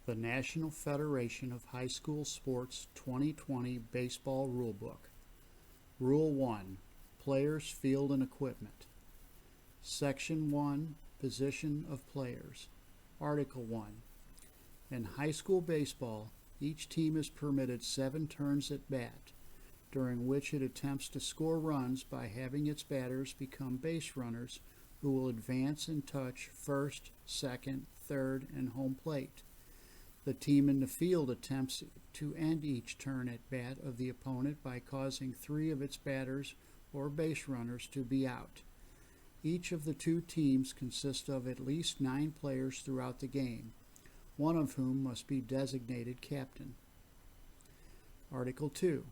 The National Federation of High School Sports 2020 Baseball Rulebook. Rule 1. Players, Field, and Equipment. Section 1. Position of Players. Article 1. In high school baseball, each team is permitted 7 turns at bat, during which it attempts to score runs by having its batters become base runners who will advance and touch first, second, third, and home plate. The team in the field attempts to end each turn at bat of the opponent by causing 3 of its batters or base runners to be out. Each of the 2 teams consists of at least 9 players throughout the game, one of whom must be designated captain. Article 2.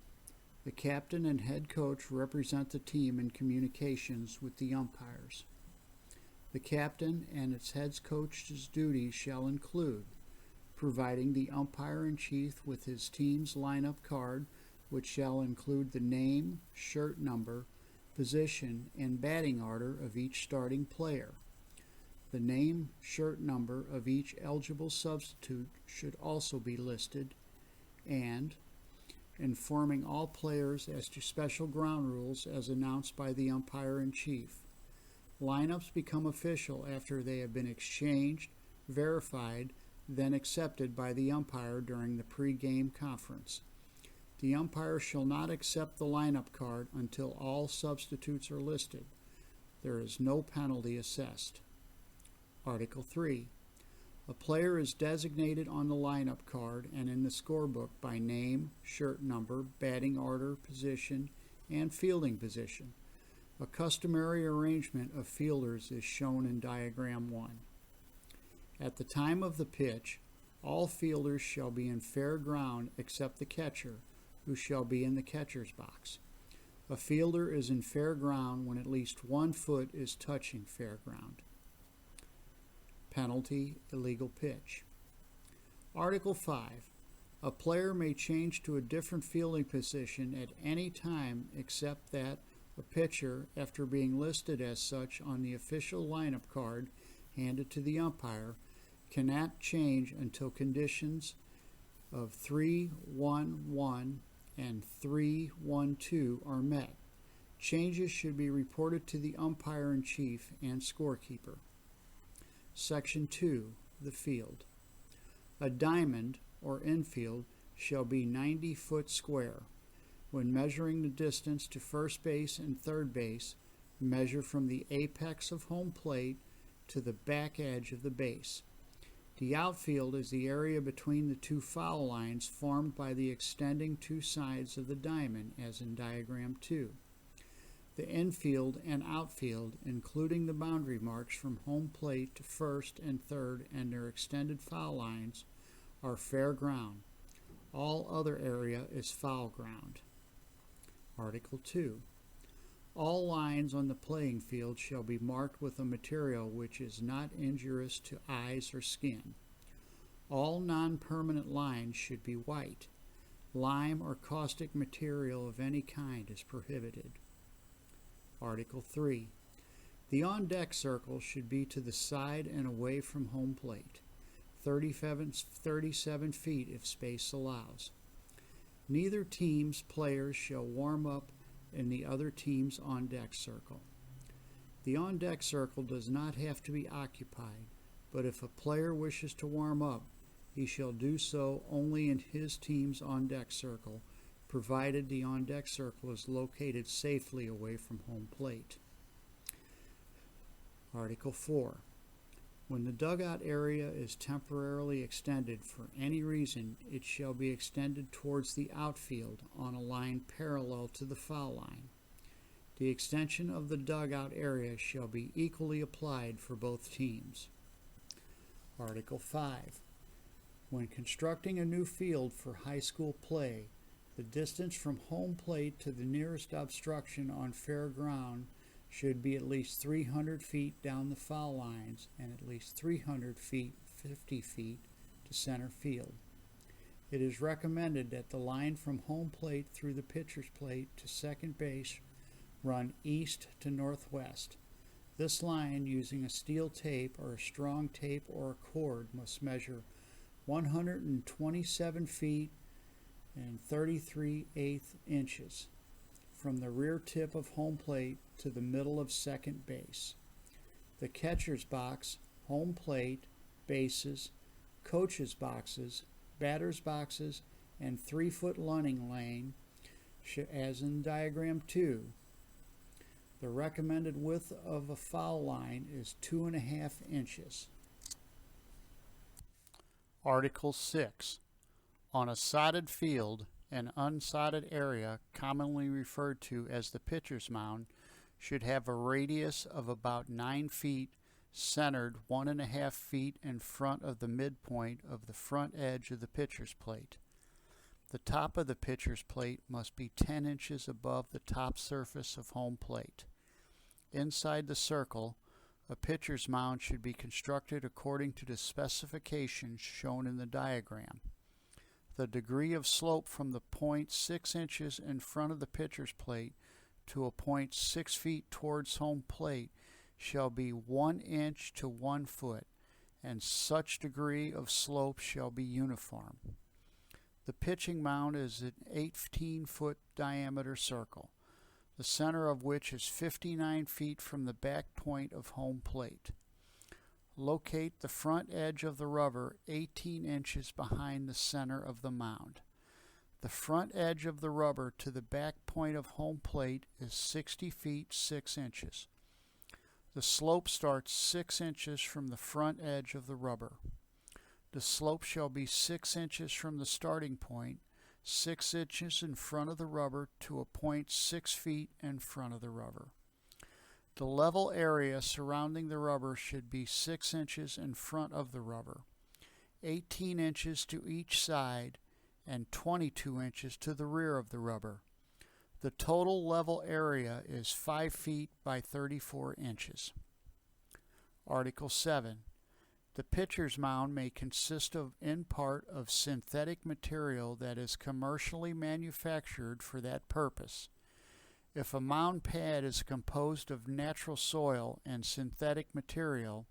The captain and head coach represent the team in communications with the umpires. The captain and its head coach's duties shall include providing the umpire-in-chief with his team's lineup card, which shall include the name, shirt number, position, and batting order of each starting player. The name, shirt number of each eligible substitute should also be listed, and informing all players as to special ground rules as announced by the umpire-in-chief. Lineups become official after they have been exchanged, verified, then accepted by the umpire during the pre-game conference. The umpire shall not accept the lineup card until all substitutes are listed. There is no penalty assessed. Article 3. A player is designated on the lineup card and in the scorebook by name, shirt number, batting order, position, and fielding position. A customary arrangement of fielders is shown in Diagram 1. At the time of the pitch, all fielders shall be in fair ground except the catcher, who shall be in the catcher's box. A fielder is in fair ground when at least 1 foot is touching fair ground. Penalty, illegal pitch. Article 5. A player may change to a different fielding position at any time except that a pitcher, after being listed as such on the official lineup card handed to the umpire, cannot change until conditions of 3-1-1 and 3-1-2 are met. Changes should be reported to the umpire-in-chief and scorekeeper. Section 2. The field. A diamond, or infield, shall be 90 foot square. When measuring the distance to first base and third base, measure from the apex of home plate to the back edge of the base. The outfield is the area between the 2 foul lines formed by the extending 2 sides of the diamond, as in Diagram 2. The infield and outfield, including the boundary marks from home plate to first and third and their extended foul lines, are fair ground. All other area is foul ground. Article 2. All lines on the playing field shall be marked with a material which is not injurious to eyes or skin. All non-permanent lines should be white. Lime or caustic material of any kind is prohibited. Article 3. The on-deck circle should be to the side and away from home plate, 37 feet if space allows. Neither team's players shall warm up in the other team's on-deck circle. The on-deck circle does not have to be occupied, but if a player wishes to warm up, he shall do so only in his team's on-deck circle, provided the on-deck circle is located safely away from home plate. Article 4. When the dugout area is temporarily extended for any reason, it shall be extended towards the outfield on a line parallel to the foul line. The extension of the dugout area shall be equally applied for both teams. Article 5. When constructing a new field for high school play, the distance from home plate to the nearest obstruction on fair ground should be at least 300 feet down the foul lines and at least 300 feet, 50 feet to center field. It is recommended that the line from home plate through the pitcher's plate to second base run east to northwest. This line, using a steel tape or a strong tape or a cord, must measure 127 feet and 33/8 inches from the rear tip of home plate to the middle of second base. The catcher's box, home plate, bases, coach's boxes, batter's boxes, and 3-foot running lane, as in diagram 2. The recommended width of a foul line is 2.5 inches. Article 6. On a sodded field, an unsodded area, commonly referred to as the pitcher's mound, should have a radius of about 9 feet, centered 1.5 feet in front of the midpoint of the front edge of the pitcher's plate. The top of the pitcher's plate must be 10 inches above the top surface of home plate. Inside the circle, a pitcher's mound should be constructed according to the specifications shown in the diagram. The degree of slope from the point 6 inches in front of the pitcher's plate to a point 6 feet towards home plate shall be 1 inch to 1 foot, and such degree of slope shall be uniform. The pitching mound is an 18-foot diameter circle, the center of which is 59 feet from the back point of home plate. Locate the front edge of the rubber 18 inches behind the center of the mound. The front edge of the rubber to the back point of home plate is 60 feet 6 inches. The slope starts 6 inches from the front edge of the rubber. The slope shall be 6 inches from the starting point, 6 inches in front of the rubber to a point 6 feet in front of the rubber. The level area surrounding the rubber should be 6 inches in front of the rubber, 18 inches to each side, and 22 inches to the rear of the rubber. The total level area is 5 feet by 34 inches. Article 7. The pitcher's mound may consist of, in part, of synthetic material that is commercially manufactured for that purpose. If a mound pad is composed of natural soil and synthetic material,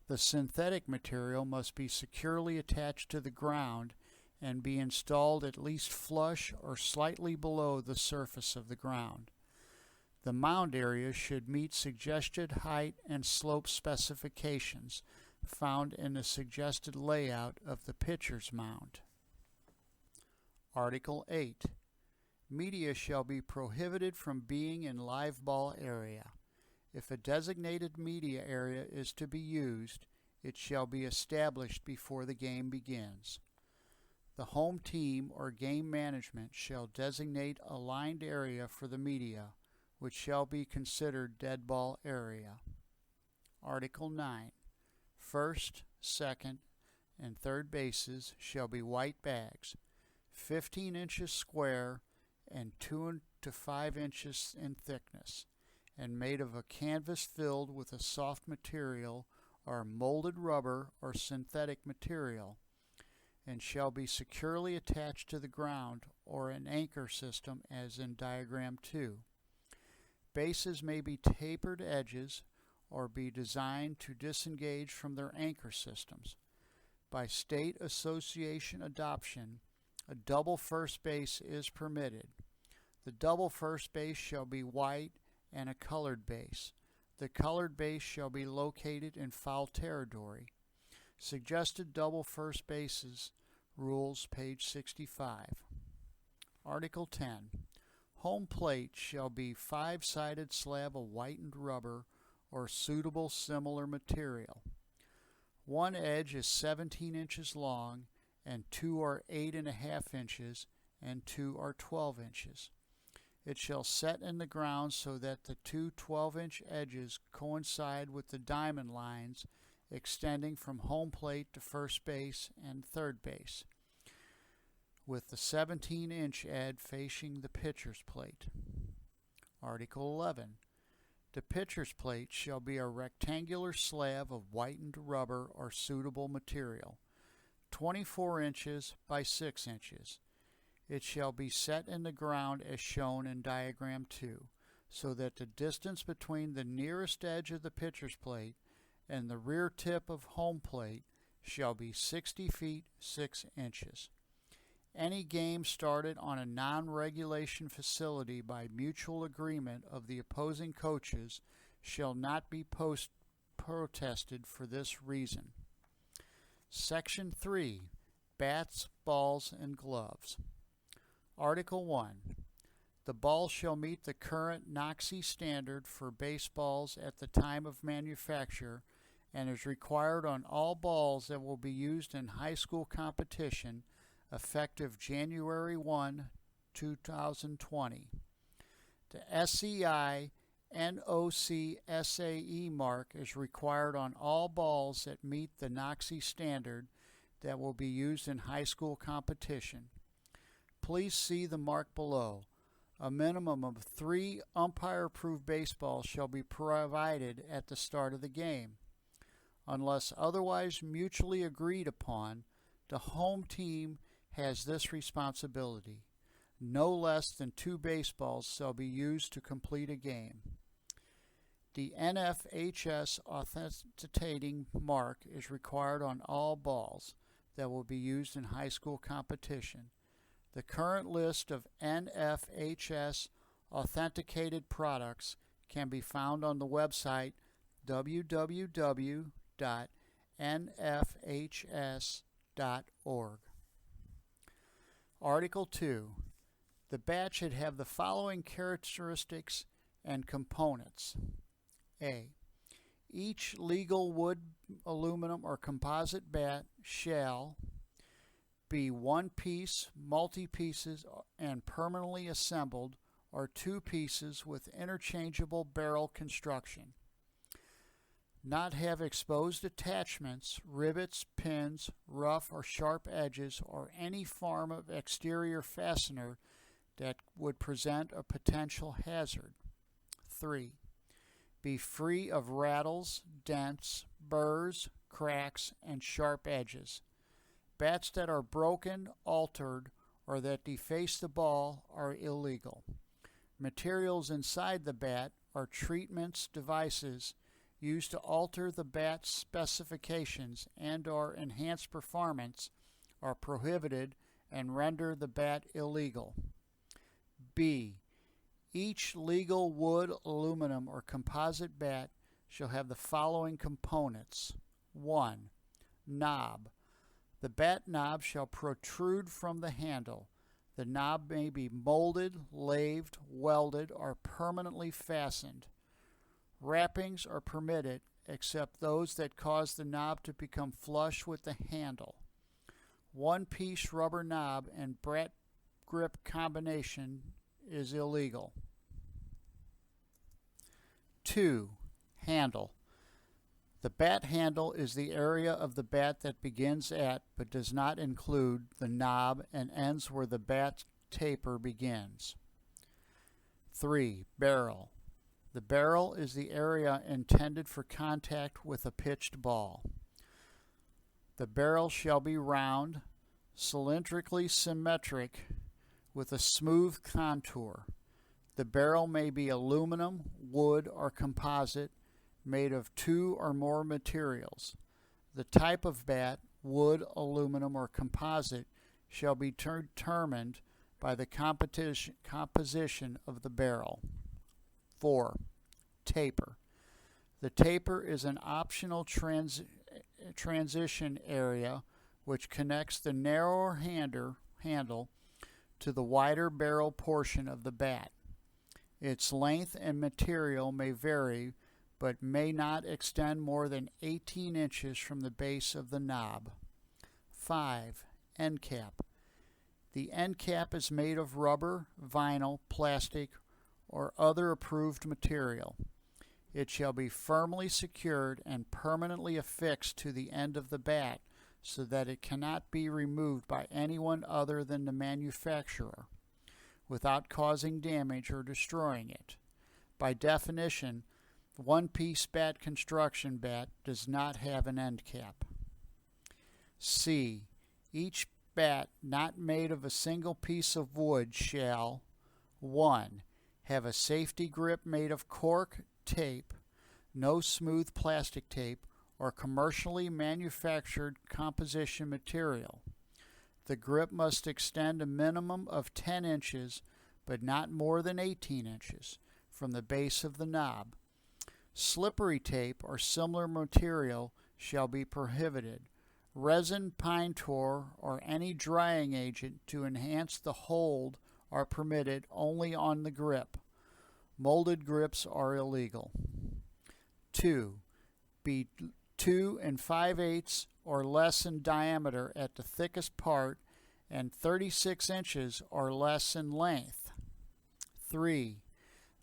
the synthetic material must be securely attached to the ground and be installed at least flush or slightly below the surface of the ground. The mound area should meet suggested height and slope specifications found in the suggested layout of the pitcher's mound. Article 8. Media shall be prohibited from being in live ball area. If a designated media area is to be used, it shall be established before the game begins. The home team or game management shall designate a lined area for the media, which shall be considered dead ball area. Article 9. First, second, and third bases shall be white bags, 15 inches square and 2 to 5 inches in thickness, and made of a canvas filled with a soft material or molded rubber or synthetic material, and shall be securely attached to the ground or an anchor system as in diagram 2. Bases may be tapered edges or be designed to disengage from their anchor systems. By state association adoption, a double first base is permitted. The double first base shall be white and a colored base. The colored base shall be located in foul territory. Suggested double first bases rules, page 65. Article 10. Home plate shall be 5-sided slab of whitened rubber or suitable similar material. One edge is 17 inches long, and 2 are 8.5 inches, and 2 are 12 inches. It shall set in the ground so that the two 12-inch edges coincide with the diamond lines extending from home plate to first base and third base, with the 17-inch edge facing the pitcher's plate. Article 11. The pitcher's plate shall be a rectangular slab of whitened rubber or suitable material, 24 inches by 6 inches. It shall be set in the ground as shown in diagram 2, so that the distance between the nearest edge of the pitcher's plate and the rear tip of home plate shall be 60 feet 6 inches. Any game started on a non-regulation facility by mutual agreement of the opposing coaches shall not be protested for this reason. Section 3. Bats, balls, and gloves. Article 1. The ball shall meet the current NFHS standard for baseballs at the time of manufacture and is required on all balls that will be used in high school competition effective January 1, 2020. The SEI NOC SAE mark is required on all balls that meet the NFHS standard that will be used in high school competition. Please see the mark below. A minimum of 3 umpire-approved baseballs shall be provided at the start of the game. Unless otherwise mutually agreed upon, the home team has this responsibility. No less than 2 baseballs shall be used to complete a game. The NFHS authenticating mark is required on all balls that will be used in high school competition. The current list of NFHS authenticated products can be found on the website www.nfhs.org. Article 2. The bat should have the following characteristics and components. A. Each legal wood, aluminum, or composite bat shall be one piece, multi-pieces, and permanently assembled, or 2 pieces with interchangeable barrel construction. Not have exposed attachments, rivets, pins, rough or sharp edges, or any form of exterior fastener that would present a potential hazard. 3. Be free of rattles, dents, burrs, cracks, and sharp edges. Bats that are broken, altered, or that deface the ball are illegal. Materials inside the bat are treatments, devices used to alter the bat's specifications and/or enhance performance are prohibited and render the bat illegal. B. Each legal wood, aluminum, or composite bat shall have the following components. 1. Knob. The bat knob shall protrude from the handle. The knob may be molded, lathed, welded, or permanently fastened. Wrappings are permitted except those that cause the knob to become flush with the handle. One-piece rubber knob and bat grip combination is illegal. 2. Handle. The bat handle is the area of the bat that begins at but does not include the knob and ends where the bat taper begins. 3. Barrel. The barrel is the area intended for contact with a pitched ball. The barrel shall be round, cylindrically symmetric, with a smooth contour. The barrel may be aluminum, wood, or composite, made of 2 or more materials. The type of bat, wood, aluminum, or composite, shall be determined by the composition of the barrel. 4. Taper. The taper is an optional transition area which connects the narrower handle to the wider barrel portion of the bat. Its length and material may vary, but may not extend more than 18 inches from the base of the knob. 5. End cap. The end cap is made of rubber, vinyl, plastic, or other approved material. It shall be firmly secured and permanently affixed to the end of the bat so that it cannot be removed by anyone other than the manufacturer without causing damage or destroying it. By definition, one-piece bat construction bat does not have an end cap. C. Each bat not made of a single piece of wood shall 1. Have a safety grip made of cork, tape, no smooth plastic tape, or commercially manufactured composition material. The grip must extend a minimum of 10 inches, but not more than 18 inches, from the base of the knob. Slippery tape or similar material shall be prohibited. Resin, pine tar, or any drying agent to enhance the hold are permitted only on the grip. Molded grips are illegal. 2. Be 2 5/8 or less in diameter at the thickest part and 36 inches or less in length. 3.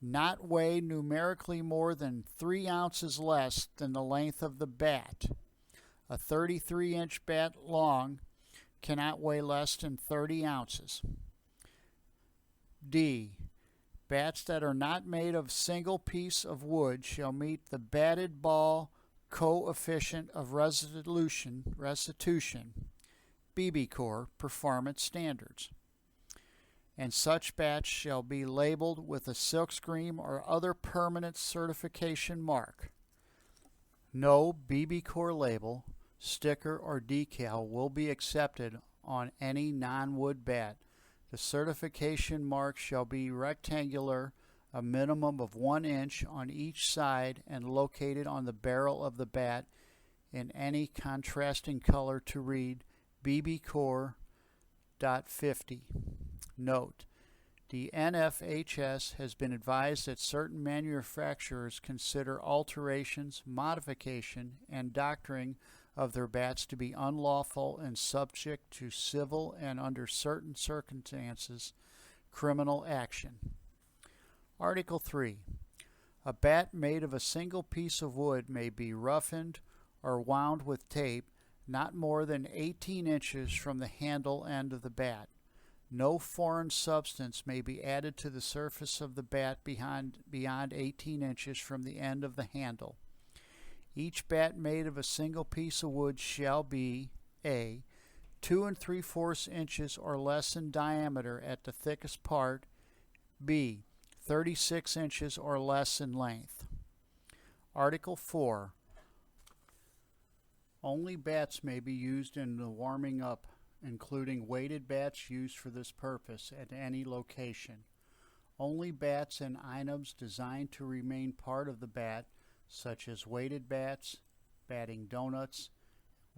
Not weigh numerically more than 3 ounces less than the length of the bat. A 33-inch bat long cannot weigh less than 30 ounces. D. Bats that are not made of single piece of wood shall meet the batted ball coefficient of restitution BB Corps performance standards, and such bats shall be labeled with a silkscreen or other permanent certification mark. No BB Corps label, sticker, or decal will be accepted on any non-wood bat. The certification mark shall be rectangular, a minimum of 1 inch on each side, and located on the barrel of the bat in any contrasting color to read BB Corps .50. Note: the NFHS has been advised that certain manufacturers consider alterations, modification, and doctoring of their bats to be unlawful and subject to civil and, under certain circumstances, criminal action. Article 3. A bat made of a single piece of wood may be roughened or wound with tape not more than 18 inches from the handle end of the bat. No foreign substance may be added to the surface of the bat beyond 18 inches from the end of the handle. Each bat made of a single piece of wood shall be A. 2 3/4 inches or less in diameter at the thickest part, B. 36 inches or less in length. Article 4. Only bats may be used in the warming up, including weighted bats used for this purpose at any location. Only bats and items designed to remain part of the bat, such as weighted bats, batting donuts,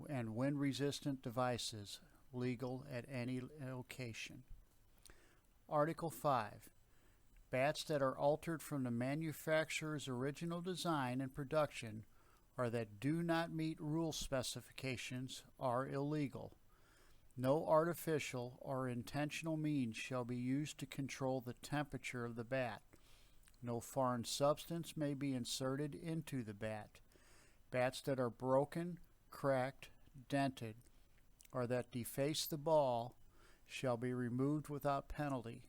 and wind-resistant devices, legal at any location. Article 5. Bats that are altered from the manufacturer's original design and production or that do not meet rule specifications are illegal. No artificial or intentional means shall be used to control the temperature of the bat. No foreign substance may be inserted into the bat. Bats that are broken, cracked, dented, or that deface the ball shall be removed without penalty.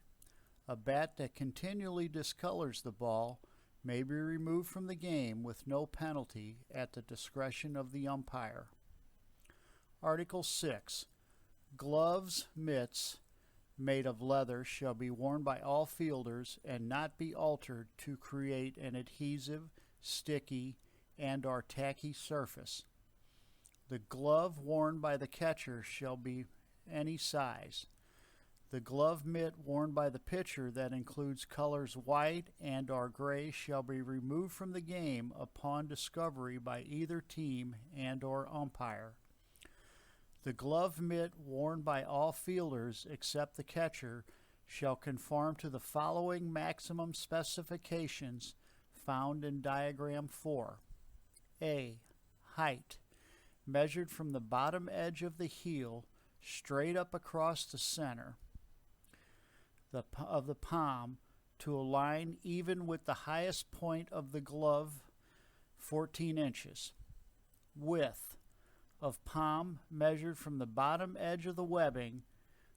A bat that continually discolors the ball may be removed from the game with no penalty at the discretion of the umpire. Article 6. Gloves, mitts made of leather shall be worn by all fielders and not be altered to create an adhesive, sticky, and/or tacky surface. The glove worn by the catcher shall be any size. The glove mitt worn by the pitcher that includes colors white and/or gray shall be removed from the game upon discovery by either team and/or umpire. The glove mitt worn by all fielders except the catcher shall conform to the following maximum specifications found in Diagram 4. A. Height, measured from the bottom edge of the heel straight up across the center of the palm to a line even with the highest point of the glove, 14 inches. Width of palm measured from the bottom edge of the webbing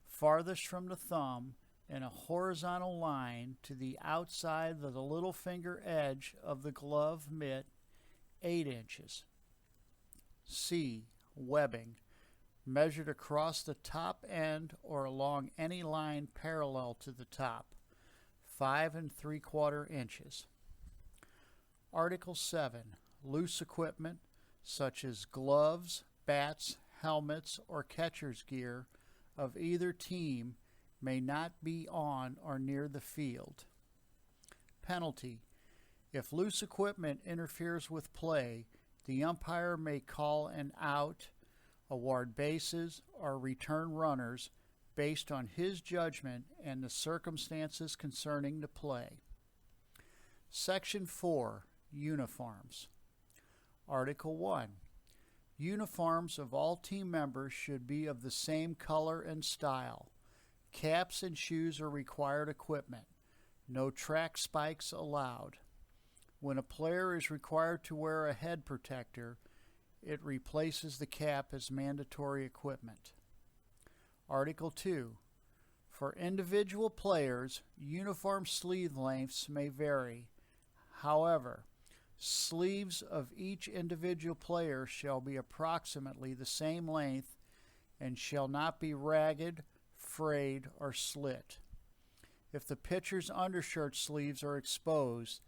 farthest from the thumb in a horizontal line to the outside of the little finger edge of the glove mitt, 8 inches. C. Webbing measured across the top end or along any line parallel to the top, 5 3/4 inches. Article 7. Loose equipment, such as gloves, bats, helmets, or catcher's gear of either team may not be on or near the field. Penalty. If loose equipment interferes with play, the umpire may call an out, award bases, or return runners based on his judgment and the circumstances concerning the play. Section 4. Uniforms. Article 1. Uniforms of all team members should be of the same color and style. Caps and shoes are required equipment. No track spikes allowed. When a player is required to wear a head protector, it replaces the cap as mandatory equipment. Article 2. For individual players, uniform sleeve lengths may vary. However, sleeves of each individual player shall be approximately the same length and shall not be ragged, frayed, or slit. If the pitcher's undershirt sleeves are exposed,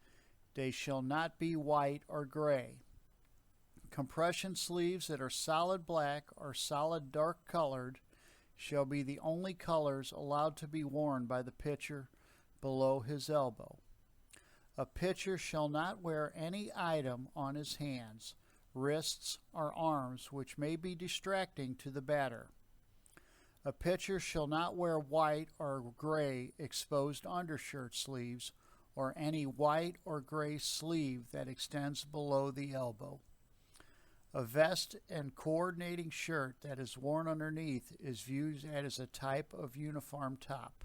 they shall not be white or gray. Compression sleeves that are solid black or solid dark colored shall be the only colors allowed to be worn by the pitcher below his elbow. A pitcher shall not wear any item on his hands, wrists, or arms which may be distracting to the batter. A pitcher shall not wear white or gray exposed undershirt sleeves or any white or gray sleeve that extends below the elbow. A vest and coordinating shirt that is worn underneath is viewed as a type of uniform top.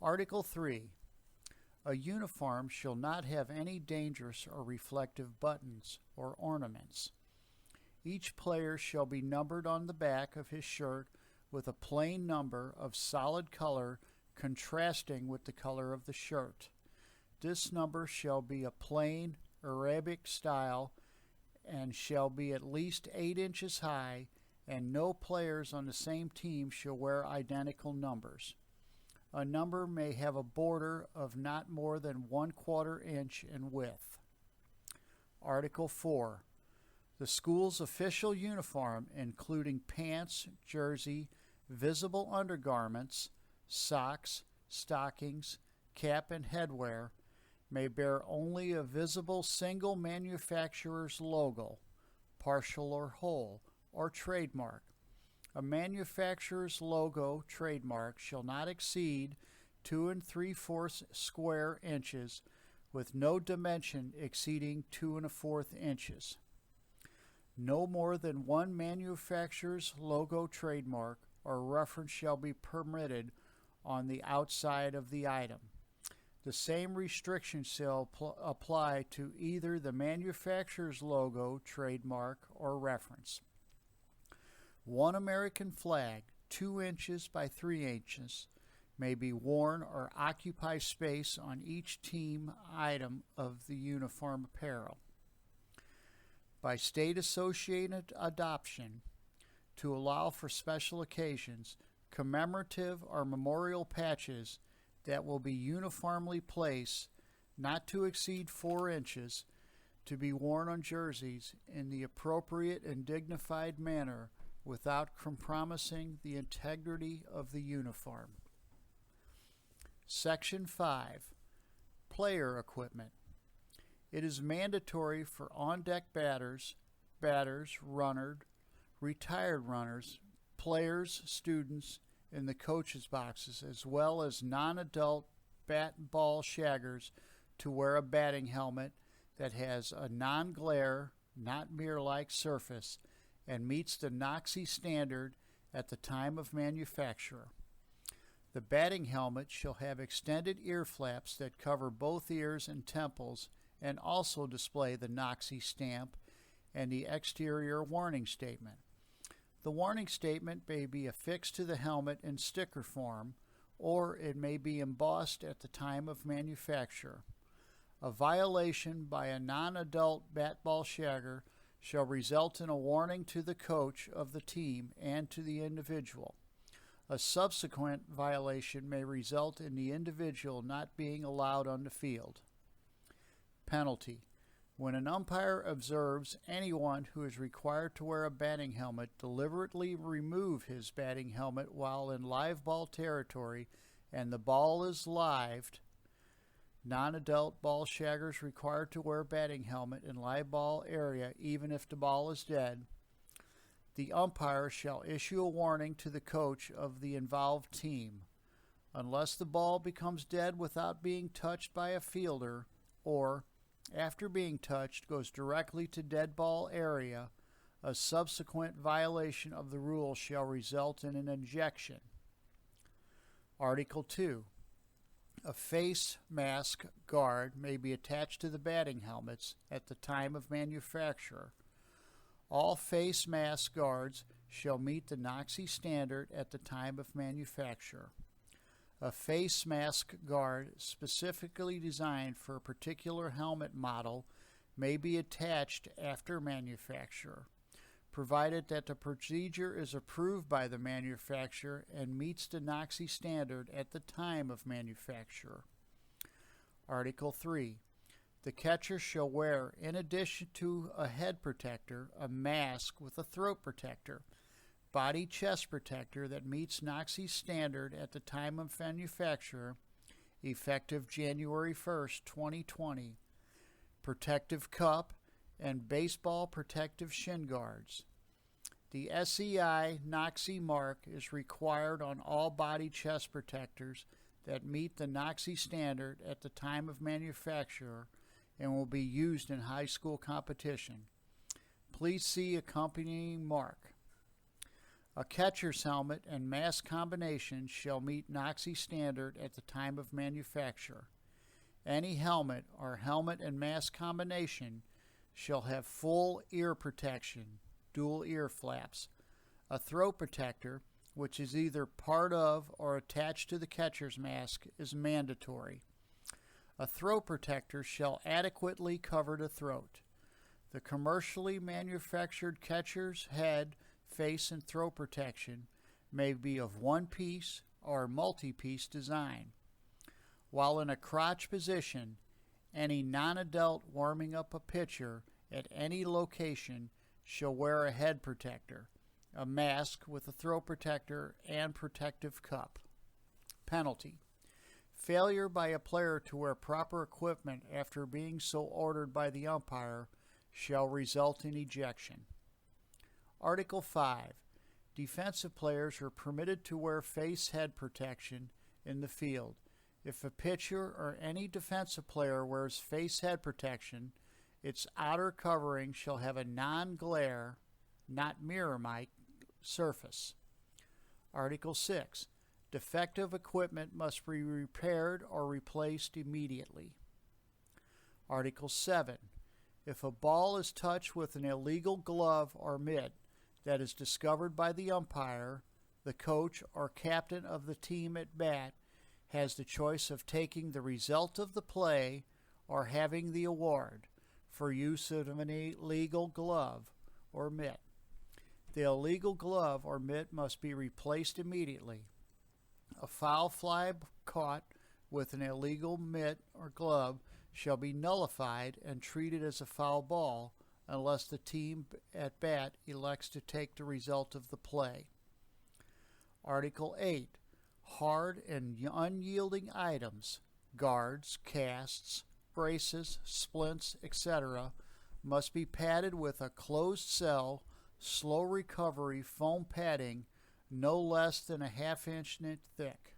Article 3. A uniform shall not have any dangerous or reflective buttons or ornaments. Each player shall be numbered on the back of his shirt with a plain number of solid color contrasting with the color of the shirt. This number shall be a plain Arabic style and shall be at least 8 inches high, and no players on the same team shall wear identical numbers. A number may have a border of not more than 1/4 inch in width. Article 4. The school's official uniform, including pants, jersey, visible undergarments, socks, stockings, cap, and headwear, may bear only a visible single manufacturer's logo, partial or whole, or trademark. A manufacturer's logo trademark shall not exceed 2 3/4 square inches, with no dimension exceeding 2 1/4 inches. No more than one manufacturer's logo trademark or reference shall be permitted on the outside of the item. The same restrictions shall apply to either the manufacturer's logo, trademark, or reference. One American flag, 2 inches by 3 inches, may be worn or occupy space on each team item of the uniform apparel. By state associated adoption, to allow for special occasions, commemorative or memorial patches that will be uniformly placed, not to exceed 4 inches, to be worn on jerseys in the appropriate and dignified manner without compromising the integrity of the uniform. Section 5. Player equipment. It is mandatory for on-deck batters, runners, retired runners, players, students in the coaches' boxes, as well as non-adult bat and ball shaggers to wear a batting helmet that has a non-glare, not mirror-like surface and meets the NFHS standard at the time of manufacture. The batting helmet shall have extended ear flaps that cover both ears and temples and also display the NFHS stamp and the exterior warning statement. The warning statement may be affixed to the helmet in sticker form, or it may be embossed at the time of manufacture. A violation by a non-adult bat-ball shagger shall result in a warning to the coach of the team and to the individual. A subsequent violation may result in the individual not being allowed on the field. Penalty. When an umpire observes anyone who is required to wear a batting helmet deliberately remove his batting helmet while in live ball territory and the ball is lived, non-adult ball shaggers required to wear batting helmet in live ball area even if the ball is dead, the umpire shall issue a warning to the coach of the involved team. Unless the ball becomes dead without being touched by a fielder or, after being touched, goes directly to dead ball area, a subsequent violation of the rule shall result in an ejection. Article 2. A face mask guard may be attached to the batting helmets at the time of manufacture. All face mask guards shall meet the NFHS standard at the time of manufacture. A face mask guard specifically designed for a particular helmet model may be attached after manufacture, provided that the procedure is approved by the manufacturer and meets the NFHS standard at the time of manufacture. Article 3. The catcher shall wear, in addition to a head protector, a mask with a throat protector, body chest protector that meets NFHS standard at the time of manufacture, effective January 1st, 2020, protective cup, and baseball protective shin guards. The SEI NFHS mark is required on all body chest protectors that meet the NFHS standard at the time of manufacture and will be used in high school competition. Please see accompanying mark. A catcher's helmet and mask combination shall meet NFHS standard at the time of manufacture. Any helmet or helmet and mask combination shall have full ear protection, dual ear flaps. A throat protector, which is either part of or attached to the catcher's mask, is mandatory. A throat protector shall adequately cover the throat. The commercially manufactured catcher's head, face, and throat protection may be of one piece or multi-piece design. While in a crotch position, any non-adult warming up a pitcher at any location shall wear a head protector, a mask with a throat protector, and protective cup. Penalty. Failure by a player to wear proper equipment after being so ordered by the umpire shall result in ejection. Article 5. Defensive players are permitted to wear face head protection in the field. If a pitcher or any defensive player wears face head protection, its outer covering shall have a non-glare, not mirror mic, surface. Article 6. Defective equipment must be repaired or replaced immediately. Article 7. If a ball is touched with an illegal glove or mitt that is discovered by the umpire, the coach or captain of the team at bat has the choice of taking the result of the play or having the award for use of an illegal glove or mitt. The illegal glove or mitt must be replaced immediately. A foul fly caught with an illegal mitt or glove shall be nullified and treated as a foul ball unless the team at bat elects to take the result of the play. Article 8. Hard and unyielding items, guards, casts, braces, splints, etc., must be padded with a closed cell, slow recovery foam padding no less than a half-inch thick.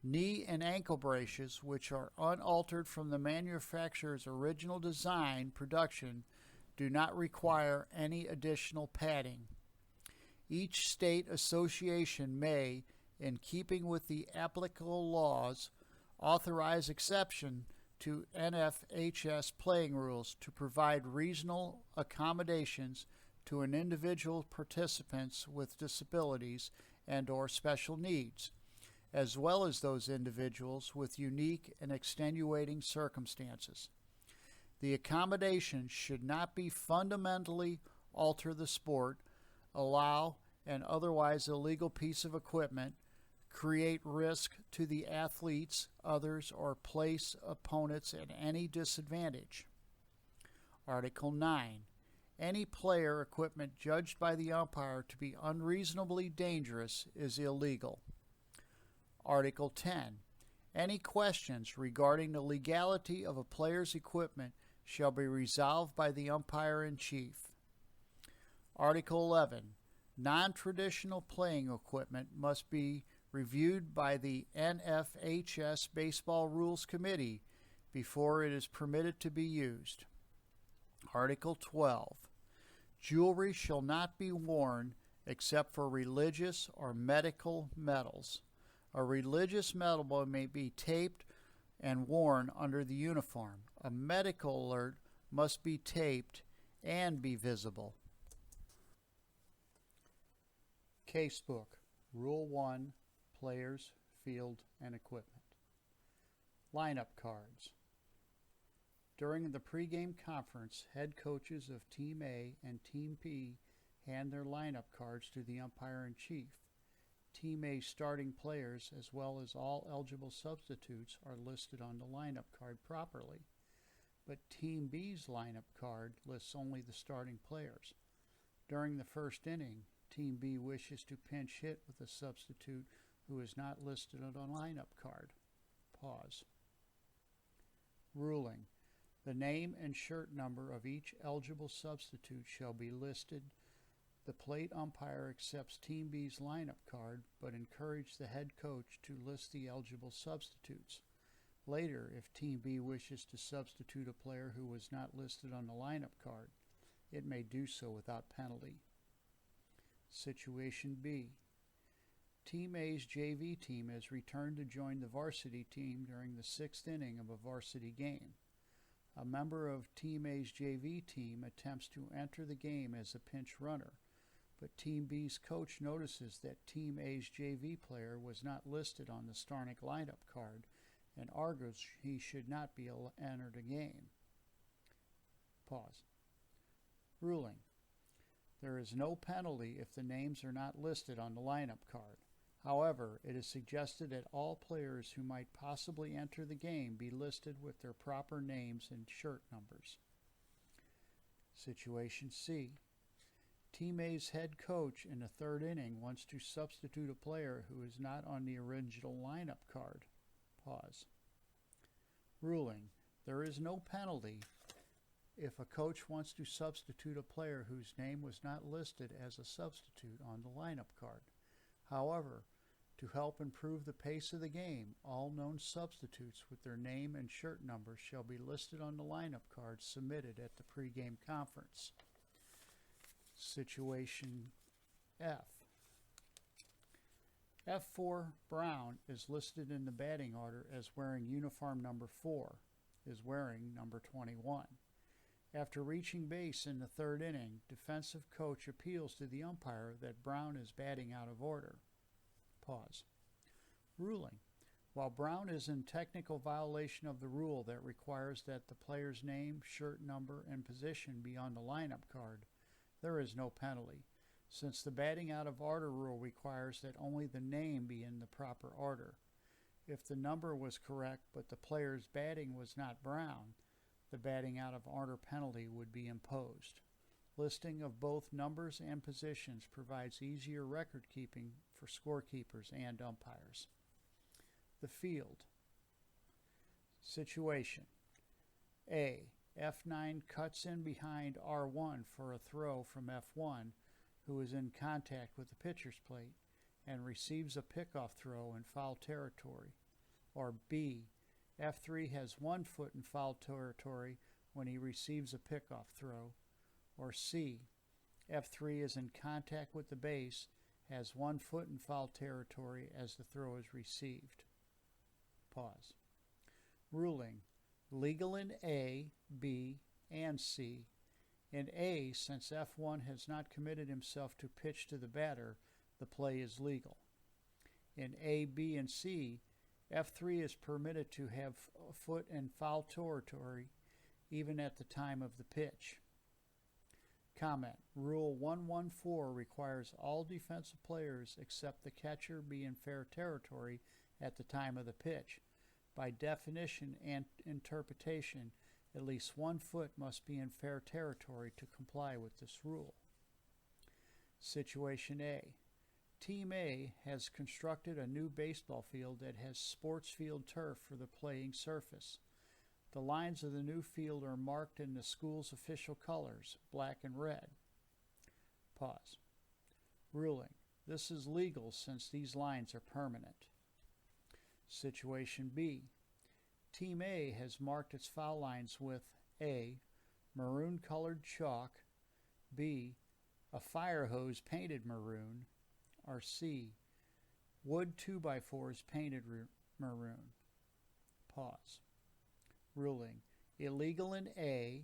Knee and ankle braces, which are unaltered from the manufacturer's original design production, do not require any additional padding. Each state association may, in keeping with the applicable laws, authorize exception to NFHS playing rules to provide reasonable accommodations to an individual participants with disabilities and or special needs, as well as those individuals with unique and extenuating circumstances. The accommodation should not be fundamentally alter the sport, allow an otherwise illegal piece of equipment, create risk to the athletes, others, or place opponents at any disadvantage. Article 9. Any player equipment judged by the umpire to be unreasonably dangerous is illegal. Article 10. Any questions regarding the legality of a player's equipment shall be resolved by the umpire-in-chief. Article 11. Non-traditional playing equipment must be reviewed by the NFHS Baseball Rules Committee before it is permitted to be used. Article 12. Jewelry shall not be worn except for religious or medical medals. A religious medal may be taped and worn under the uniform. A medical alert must be taped and be visible. Casebook, Rule 1, Players, Field, and Equipment. Lineup cards. During the pregame conference, head coaches of Team A and Team B hand their lineup cards to the umpire-in-chief. Team A's starting players, as well as all eligible substitutes, are listed on the lineup card properly, but Team B's lineup card lists only the starting players. During the first inning, Team B wishes to pinch hit with a substitute who is not listed on a lineup card. Pause. Ruling. The name and shirt number of each eligible substitute shall be listed. The plate umpire accepts Team B's lineup card, but encourages the head coach to list the eligible substitutes. Later, if Team B wishes to substitute a player who was not listed on the lineup card, it may do so without penalty. Situation B. Team A's JV team has returned to join the varsity team during the 6th inning of a varsity game. A member of Team A's JV team attempts to enter the game as a pinch runner, but Team B's coach notices that Team A's JV player was not listed on the starting lineup card and argues he should not be entered the game. Pause. Ruling. There is no penalty if the names are not listed on the lineup card. However, it is suggested that all players who might possibly enter the game be listed with their proper names and shirt numbers. Situation C. Team A's head coach in the 3rd inning wants to substitute a player who is not on the original lineup card. Pause. Ruling. There is no penalty if a coach wants to substitute a player whose name was not listed as a substitute on the lineup card. However, to help improve the pace of the game, all known substitutes with their name and shirt number shall be listed on the lineup cards submitted at the pregame conference. Situation F. F4 Brown is listed in the batting order as wearing uniform number 4, is wearing number 21. After reaching base in the 3rd inning, defensive coach appeals to the umpire that Brown is batting out of order. Pause. Ruling. While Brown is in technical violation of the rule that requires that the player's name, shirt number, and position be on the lineup card, there is no penalty, since the batting out of order rule requires that only the name be in the proper order. If the number was correct but the player's batting was not Brown, the batting out of order penalty would be imposed. Listing of both numbers and positions provides easier record keeping for scorekeepers and umpires. The field. Situation. A. F9 cuts in behind R1 for a throw from F1, who is in contact with the pitcher's plate, and receives a pickoff throw in foul territory. Or B. F3 has 1 foot in foul territory when he receives a pickoff throw. Or C. F3 is in contact with the base, has 1 foot in foul territory as the throw is received. Pause. Ruling. Legal in A, B, and C. In A, since F1 has not committed himself to pitch to the batter, the play is legal. In A, B, and C, F3 is permitted to have a foot in foul territory even at the time of the pitch. Comment. Rule 114 requires all defensive players except the catcher be in fair territory at the time of the pitch. By definition and interpretation, At least 1 foot must be in fair territory to comply with this rule. Situation A. Team A has constructed a new baseball field that has sports field turf for the playing surface. The lines of the new field are marked in the school's official colors, black and red. Pause. Ruling. This is legal since these lines are permanent. Situation B. Team A has marked its foul lines with A. Maroon-colored chalk, B. A fire hose painted maroon, or C. Wood 2x4s painted maroon. Pause. Ruling. Illegal in A,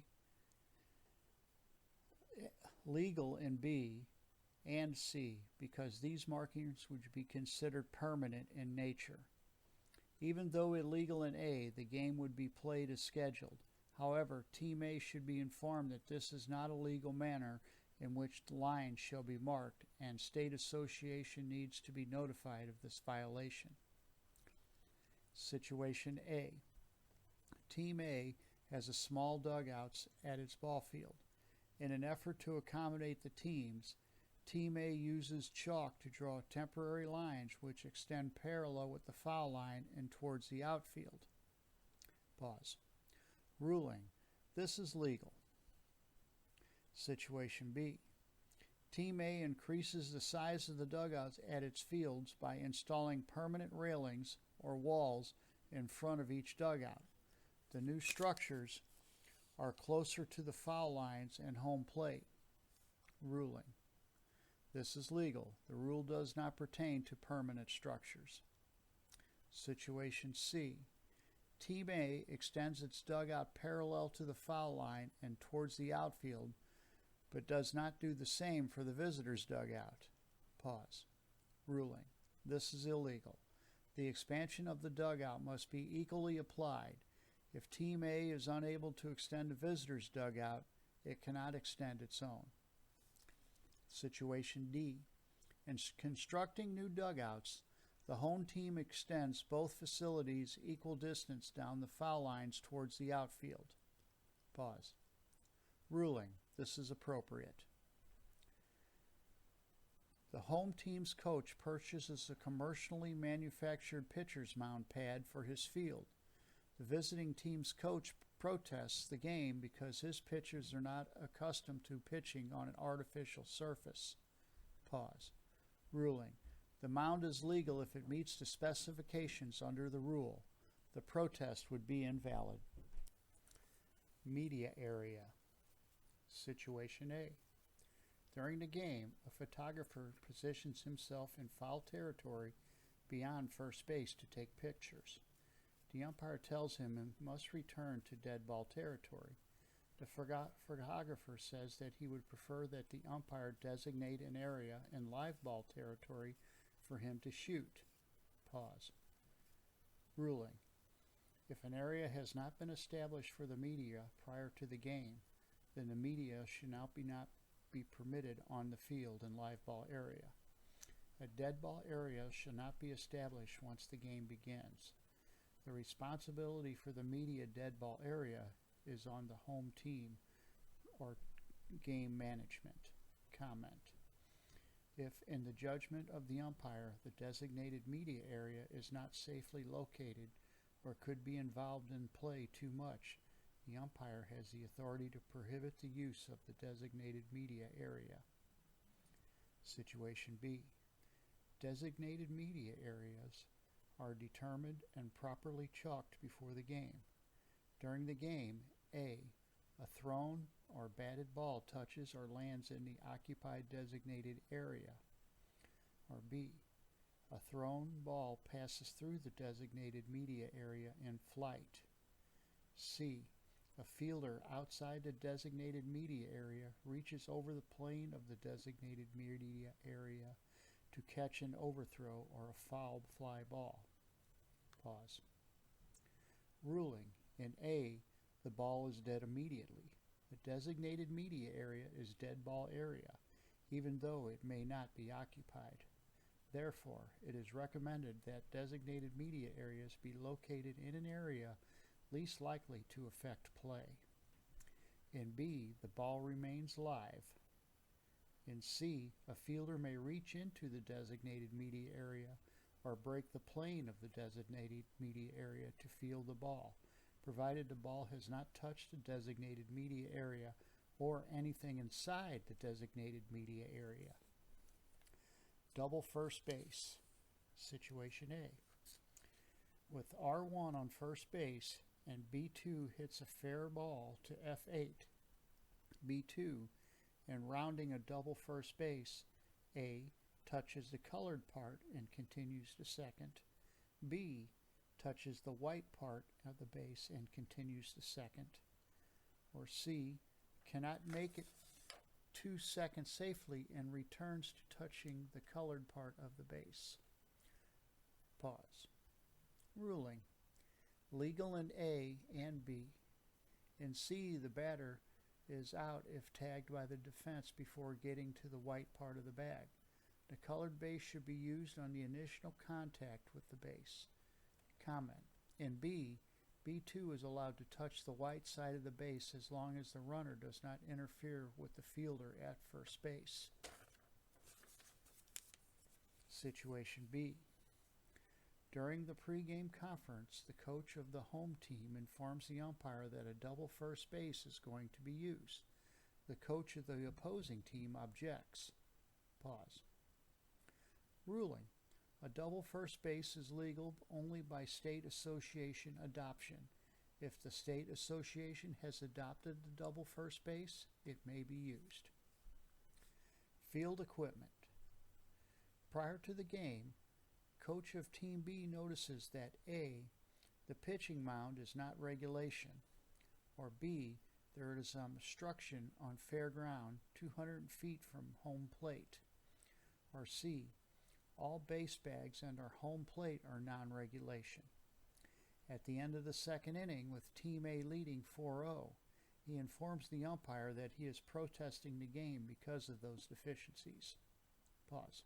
legal in B, and C, because these markings would be considered permanent in nature. Even though illegal in A, the game would be played as scheduled. However, Team A should be informed that this is not a legal manner in which the lines shall be marked, and state association needs to be notified of this violation. Situation A. Team A has a small dugouts at its ball field. In an effort to accommodate the teams, Team A uses chalk to draw temporary lines which extend parallel with the foul line and towards the outfield. Pause. Ruling. This is legal. Situation B. Team A increases the size of the dugouts at its fields by installing permanent railings or walls in front of each dugout. The new structures are closer to the foul lines and home plate. Ruling. This is legal. The rule does not pertain to permanent structures. Situation C. Team A extends its dugout parallel to the foul line and towards the outfield, but does not do the same for the visitor's dugout. Pause. Ruling. This is illegal. The expansion of the dugout must be equally applied. If Team A is unable to extend the visitor's dugout, it cannot extend its own. Situation D. In constructing new dugouts, the home team extends both facilities equal distance down the foul lines towards the outfield. Pause. Ruling. This is appropriate. The home team's coach purchases a commercially manufactured pitcher's mound pad for his field. The visiting team's coach protests the game because his pitchers are not accustomed to pitching on an artificial surface. Pause. Ruling. The mound is legal if it meets the specifications under the rule. The protest would be invalid. Media area. Situation A. During the game, a photographer positions himself in foul territory beyond first base to take pictures. The umpire tells him he must return to dead ball territory. The photographer says that he would prefer that the umpire designate an area in live ball territory for him to shoot. Pause. Ruling. If an area has not been established for the media prior to the game, then the media should not be permitted on the field in live ball area. A dead ball area shall not be established once the game begins. The responsibility for the media dead ball area is on the home team or game management. Comment. If, in the judgment of the umpire, the designated media area is not safely located or could be involved in play too much, the umpire has the authority to prohibit the use of the designated media area. Situation B. Designated media areas are determined and properly chalked before the game. During the game, A. A thrown or batted ball touches or lands in the occupied designated area. Or B. A thrown ball passes through the designated media area in flight. C. A fielder outside the designated media area reaches over the plane of the designated media area to catch an overthrow or a foul fly ball. Pause. Ruling. In A, the ball is dead immediately. The designated media area is dead ball area, even though it may not be occupied. Therefore, it is recommended that designated media areas be located in an area least likely to affect play. In B, the ball remains live. In C, a fielder may reach into the designated media area or break the plane of the designated media area to field the ball, provided the ball has not touched the designated media area or anything inside the designated media area. Double first base. Situation A. With R1 on first base and B2 hits a fair ball to F8, B2, in rounding a double first base, A touches the colored part and continues to second. B touches the white part of the base and continues to second. Or C cannot make it to second safely and returns to touching the colored part of the base. Pause. Ruling. Legal in A and B. In C, the batter is out if tagged by the defense before getting to the white part of the bag. The colored base should be used on the initial contact with the base. Comment. In B, B2 is allowed to touch the white side of the base as long as the runner does not interfere with the fielder at first base. Situation B. During the pregame conference, the coach of the home team informs the umpire that a double first base is going to be used. The coach of the opposing team objects. Pause. Ruling. A double first base is legal only by state association adoption. If the state association has adopted the double first base, it may be used. Field equipment. Prior to the game, coach of Team B notices that A, the pitching mound is not regulation, or B, there is some obstruction on fair ground 200 feet from home plate, or C, all base bags and our home plate are non-regulation. At the end of the second inning, with Team A leading 4-0, he informs the umpire that he is protesting the game because of those deficiencies. Pause.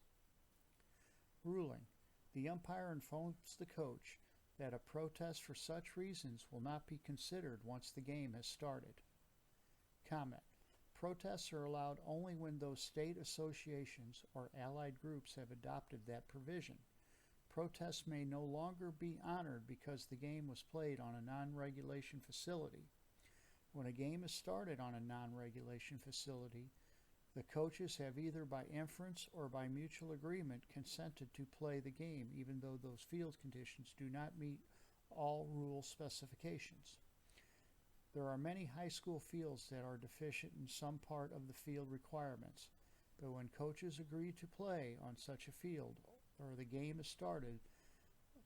Ruling. The umpire informs the coach that a protest for such reasons will not be considered once the game has started. Comment. Protests are allowed only when those state associations or allied groups have adopted that provision. Protests may no longer be honored because the game was played on a non-regulation facility. When a game is started on a non-regulation facility, the coaches have either by inference or by mutual agreement consented to play the game, even though those field conditions do not meet all rule specifications. There are many high school fields that are deficient in some part of the field requirements, but when coaches agree to play on such a field or the game is started,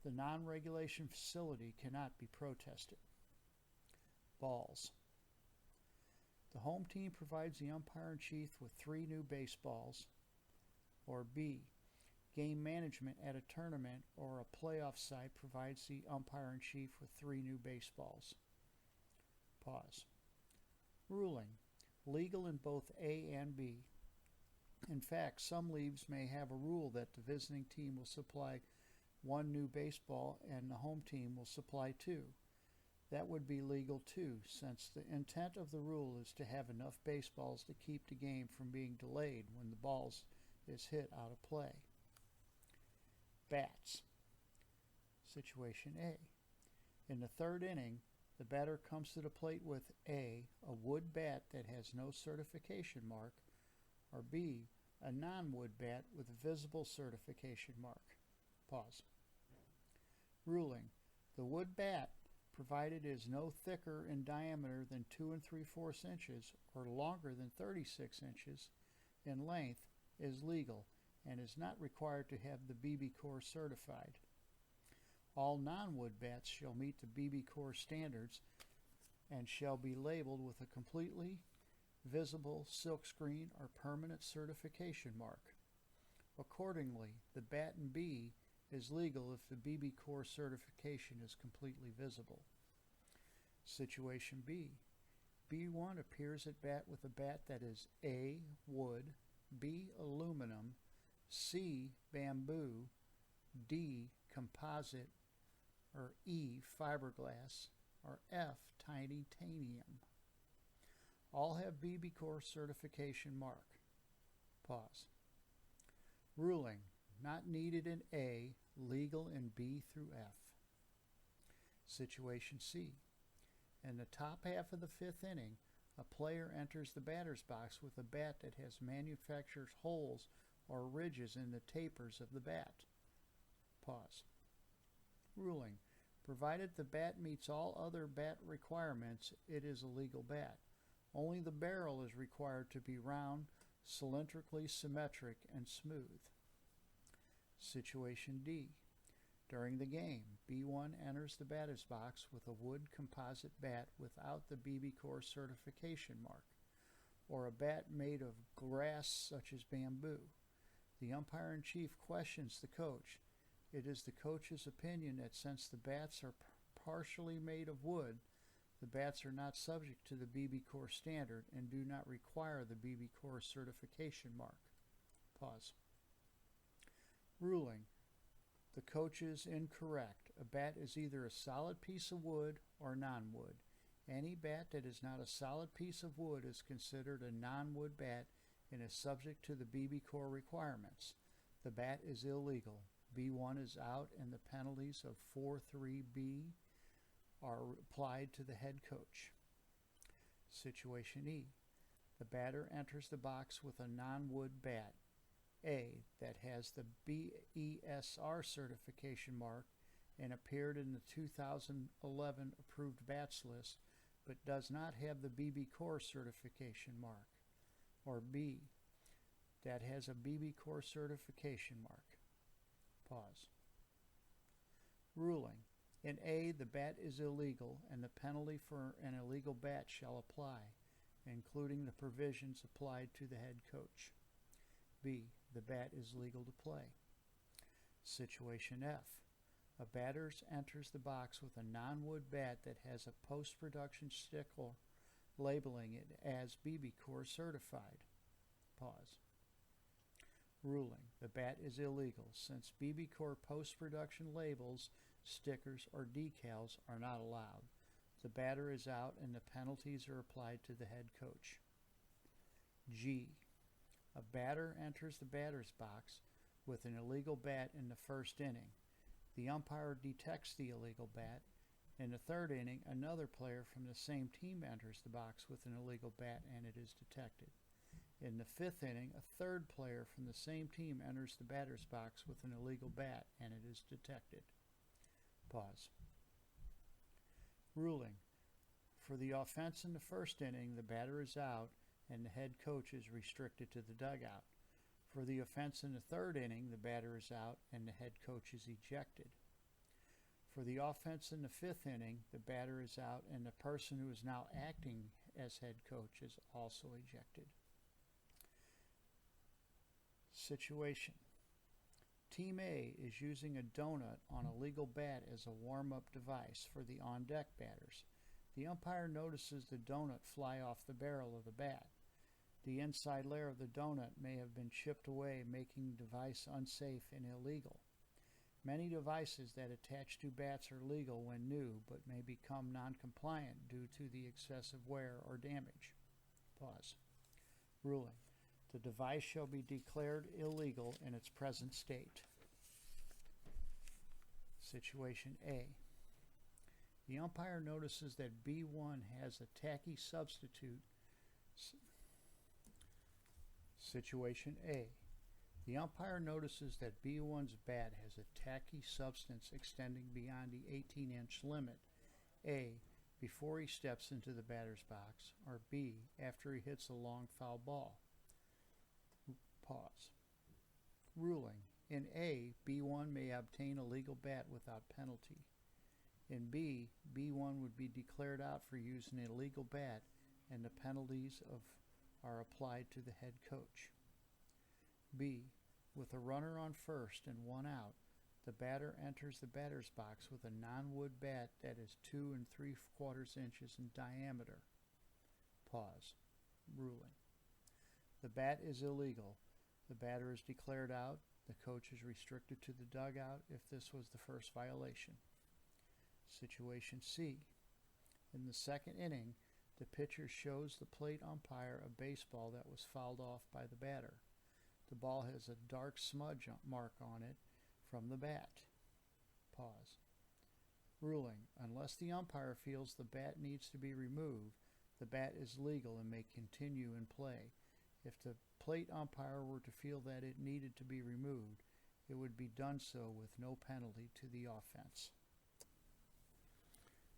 the non-regulation facility cannot be protested. Balls. The home team provides the umpire-in-chief with 3 new baseballs, or B, game management at a tournament or a playoff site provides the umpire-in-chief with 3 new baseballs. Pause. Ruling. Legal in both A and B. In fact, some leagues may have a rule that the visiting team will supply 1 new baseball and the home team will supply 2. That would be legal too, since the intent of the rule is to have enough baseballs to keep the game from being delayed when the ball is hit out of play. Bats. Situation A. In the third inning, the batter comes to the plate with A, a wood bat that has no certification mark, or B, a non-wood bat with a visible certification mark. Pause. Ruling. The wood bat, provided it is no thicker in diameter than 2 3/4 inches or longer than 36 inches in length, is legal and is not required to have the BB Corps certified. All non-wood bats shall meet the BB Corps standards and shall be labeled with a completely visible silkscreen or permanent certification mark. Accordingly, the bat in B is legal if the BB Corps certification is completely visible. Situation B. B1 appears at bat with a bat that is A, wood, B, aluminum, C, bamboo, D, composite, or E, fiberglass, or F, titanium. All have BB Corps certification mark. Pause. Ruling, not needed in A, legal in B through F. Situation C. In the top half of the fifth inning, a player enters the batter's box with a bat that has manufacturer's holes or ridges in the tapers of the bat. Pause. Ruling, provided the bat meets all other bat requirements, it is a legal bat. Only the barrel is required to be round, cylindrically symmetric, and smooth. Situation D. During the game, B1 enters the batter's box with a wood composite bat without the BB Corps certification mark, or a bat made of grass such as bamboo. The umpire-in-chief questions the coach. It is the coach's opinion that since the bats are partially made of wood, the bats are not subject to the BB Corps standard and do not require the BB Corps certification mark. Pause. Ruling. The coach is incorrect. A bat is either a solid piece of wood or non-wood. Any bat that is not a solid piece of wood is considered a non-wood bat and is subject to the BB Corps requirements. The bat is illegal. B1 is out and the penalties of 4-3B are applied to the head coach. Situation E. The batter enters the box with a non-wood bat, A, that has the BESR certification mark and appeared in the 2011 approved bats list, but does not have the BB Corps certification mark, or B, that has a BB Corps certification mark. Pause. Ruling. In A, the bat is illegal, and the penalty for an illegal bat shall apply, including the provisions applied to the head coach. B, the bat is legal to play. Situation F. A batter enters the box with a non-wood bat that has a post-production sticker labeling it as BB Corps certified. Pause. Ruling. The bat is illegal since BB Corps post-production labels, stickers, or decals are not allowed. The batter is out and the penalties are applied to the head coach. G. A batter enters the batter's box with an illegal bat in the first inning. The umpire detects the illegal bat. In the third inning, another player from the same team enters the box with an illegal bat and it is detected. In the fifth inning, a third player from the same team enters the batter's box with an illegal bat and it is detected. Pause. Ruling. For the offense in the first inning, the batter is out and the head coach is restricted to the dugout. For the offense in the third inning, the batter is out and the head coach is ejected. For the offense in the fifth inning, the batter is out and the person who is now acting as head coach is also ejected. Situation. Team A is using a donut on a legal bat as a warm-up device for the on-deck batters. The umpire notices the donut fly off the barrel of the bat. The inside layer of the donut may have been chipped away, making the device unsafe and illegal. Many devices that attach to bats are legal when new, but may become non-compliant due to the excessive wear or damage. Pause. Ruling. The device shall be declared illegal in its present state. Situation A. The umpire notices that B1 has a tacky substitute. Situation A. The umpire notices that B1's bat has a tacky substance extending beyond the 18-inch limit, A, before he steps into the batter's box, or B, after he hits a long foul ball. Pause. Ruling. In A, B1 may obtain a legal bat without penalty. In B, B1 would be declared out for using a legal bat and the penalties are applied to the head coach. B. With a runner on first and one out, the batter enters the batter's box with a non-wood bat that is 2 3/4 inches in diameter. Pause. Ruling. The bat is illegal. The batter is declared out. The coach is restricted to the dugout if this was the first violation. Situation C. In the second inning, the pitcher shows the plate umpire a baseball that was fouled off by the batter. The ball has a dark smudge mark on it from the bat. Pause. Ruling: unless the umpire feels the bat needs to be removed, the bat is legal and may continue in play. If the plate umpire were to feel that it needed to be removed, it would be done so with no penalty to the offense.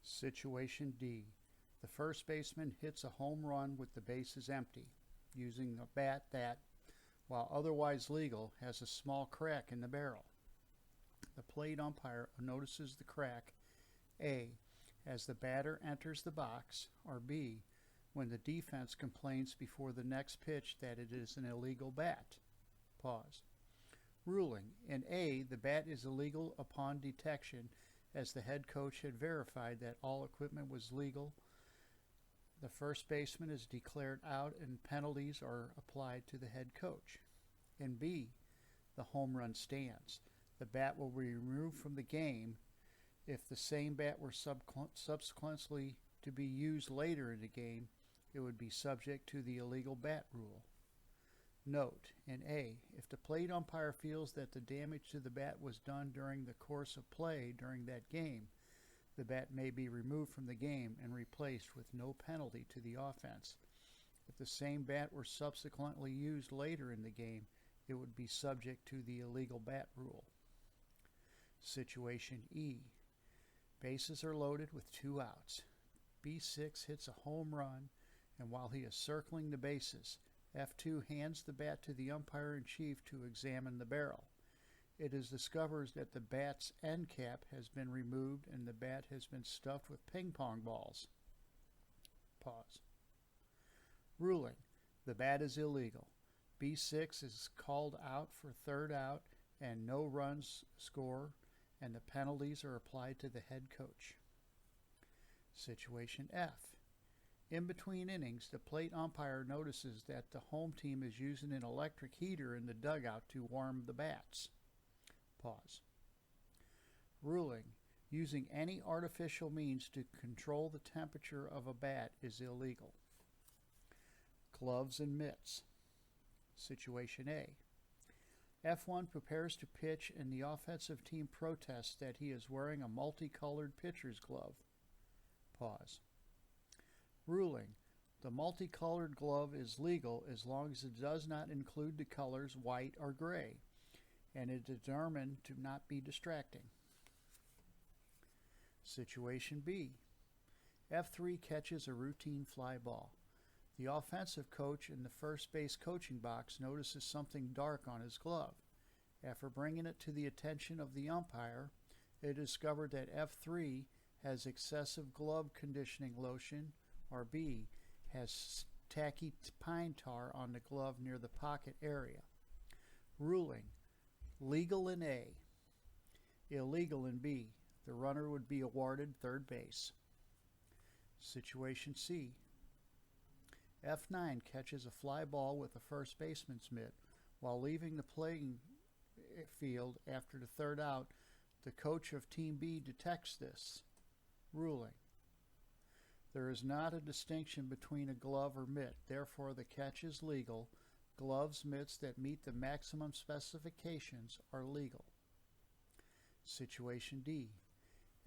Situation D. The first baseman hits a home run with the bases empty, using a bat that, while otherwise legal, has a small crack in the barrel. The plate umpire notices the crack, A, as the batter enters the box, or B, when the defense complains before the next pitch that it is an illegal bat. Pause. Ruling: in A, the bat is illegal upon detection, as the head coach had verified that all equipment was legal. The first baseman is declared out and penalties are applied to the head coach. In B, the home run stands. The bat will be removed from the game. If the same bat were subsequently to be used later in the game, it would be subject to the illegal bat rule. Note: in A, if the plate umpire feels that the damage to the bat was done during the course of play during that game, the bat may be removed from the game and replaced with no penalty to the offense. If the same bat were subsequently used later in the game, it would be subject to the illegal bat rule. Situation E. Bases are loaded with 2 outs. B6 hits a home run, and while he is circling the bases, F2 hands the bat to the umpire-in-chief to examine the barrel. It is discovered that the bat's end cap has been removed and the bat has been stuffed with ping pong balls. Pause. Ruling: the bat is illegal. B6 is called out for third out and no runs score, and the penalties are applied to the head coach. Situation F. In between innings, the plate umpire notices that the home team is using an electric heater in the dugout to warm the bats. Pause. Ruling: using any artificial means to control the temperature of a bat is illegal. Gloves and mitts. Situation A. F1 prepares to pitch and the offensive team protests that he is wearing a multicolored pitcher's glove. Pause. Ruling: the multicolored glove is legal as long as it does not include the colors white or gray, and is determined to not be distracting. Situation B. F3 catches a routine fly ball. The offensive coach in the first base coaching box notices something dark on his glove. After bringing it to the attention of the umpire, it is discovered that F3 has excessive glove conditioning lotion, or B, has tacky pine tar on the glove near the pocket area. Ruling: legal in A, illegal in B. The runner would be awarded third base. Situation C. F9 catches a fly ball with a first baseman's mitt. While leaving the playing field after the third out, the coach of Team B detects this. Ruling: there is not a distinction between a glove or mitt, therefore the catch is legal. Gloves, mitts that meet the maximum specifications are legal. Situation D.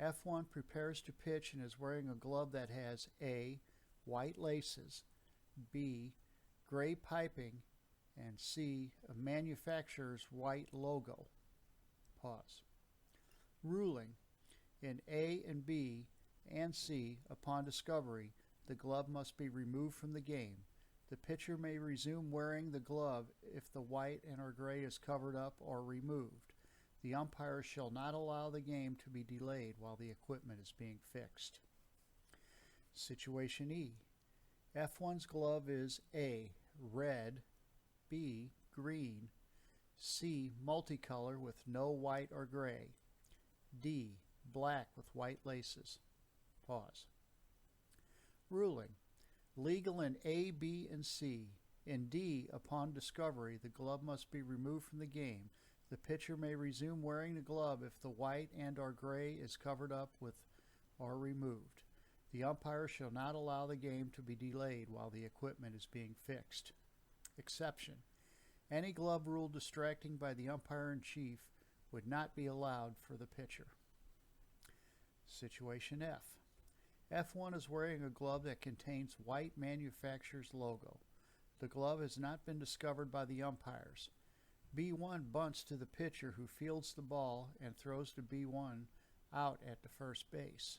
F1 prepares to pitch and is wearing a glove that has A, white laces, B, gray piping, and C, a manufacturer's white logo. Pause. Ruling: in A and B and C, upon discovery, the glove must be removed from the game. The pitcher may resume wearing the glove if the white and or gray is covered up or removed. The umpire shall not allow the game to be delayed while the equipment is being fixed. Situation E. F1's glove is A, red, B, green, C, multicolor with no white or gray, D, black with white laces. Pause. Ruling: legal in A, B, and C. In D, upon discovery, the glove must be removed from the game. The pitcher may resume wearing the glove if the white and or gray is covered up with or removed. The umpire shall not allow the game to be delayed while the equipment is being fixed. Exception: any glove rule distracting by the umpire-in-chief would not be allowed for the pitcher. Situation F. F1 is wearing a glove that contains white manufacturer's logo. The glove has not been discovered by the umpires. B1 bunts to the pitcher, who fields the ball and throws to B1 out at the first base.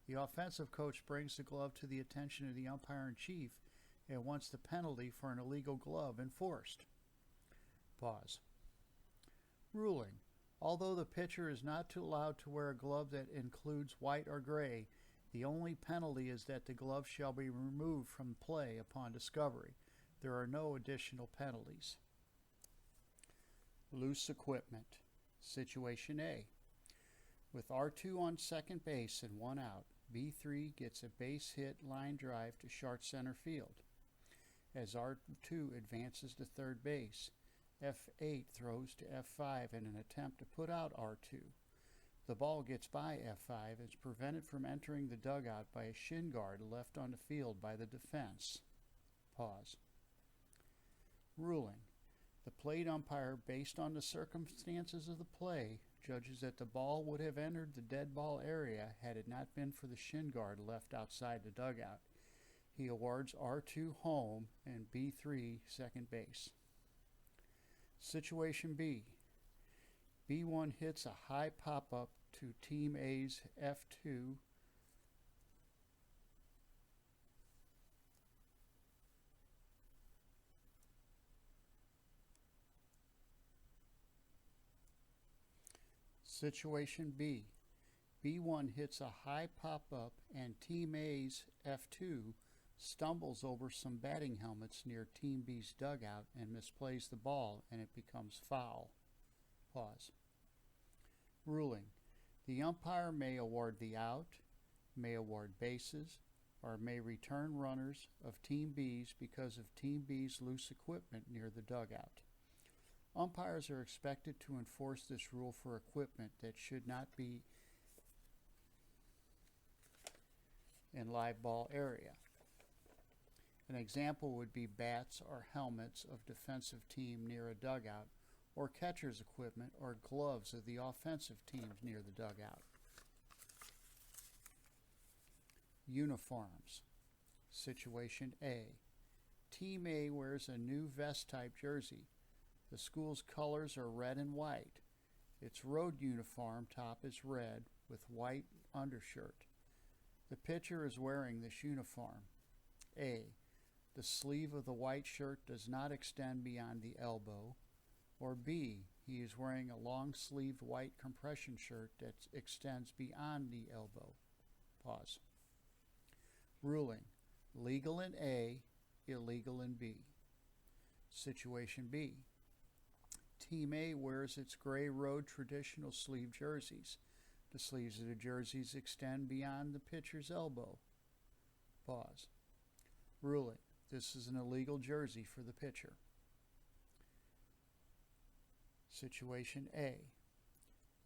The offensive coach brings the glove to the attention of the umpire-in-chief and wants the penalty for an illegal glove enforced. Pause. Ruling: although the pitcher is not allowed to wear a glove that includes white or gray, the only penalty is that the glove shall be removed from play upon discovery. There are no additional penalties. Loose equipment. Situation A. With R2 on second base and one out, B3 gets a base hit line drive to short center field. As R2 advances to third base, F8 throws to F5 in an attempt to put out R2. The ball gets by F5 and is prevented from entering the dugout by a shin guard left on the field by the defense. Pause. Ruling: the plate umpire, based on the circumstances of the play, judges that the ball would have entered the dead ball area had it not been for the shin guard left outside the dugout. He awards R2 home and B3 second base. Situation B. B1 hits a high pop-up to Team A's F2. Situation B. B1 hits a high pop-up and Team A's F2 stumbles over some batting helmets near Team B's dugout and misplays the ball, and it becomes foul. Pause. Ruling: the umpire may award the out, may award bases, or may return runners of Team B's because of Team B's loose equipment near the dugout. Umpires are expected to enforce this rule for equipment that should not be in live ball area. An example would be bats or helmets of defensive team near a dugout, or catcher's equipment or gloves of the offensive team near the dugout. Uniforms. Situation A. Team A wears a new vest-type jersey. The school's colors are red and white. Its road uniform top is red with white undershirt. The pitcher is wearing this uniform. A. The sleeve of the white shirt does not extend beyond the elbow. Or B. He is wearing a long-sleeved white compression shirt that extends beyond the elbow. Pause. Ruling: legal in A, illegal in B. Situation B. Team A wears its gray road traditional sleeve jerseys. The sleeves of the jerseys extend beyond the pitcher's elbow. Pause. Ruling: this is an illegal jersey for the pitcher. Situation A.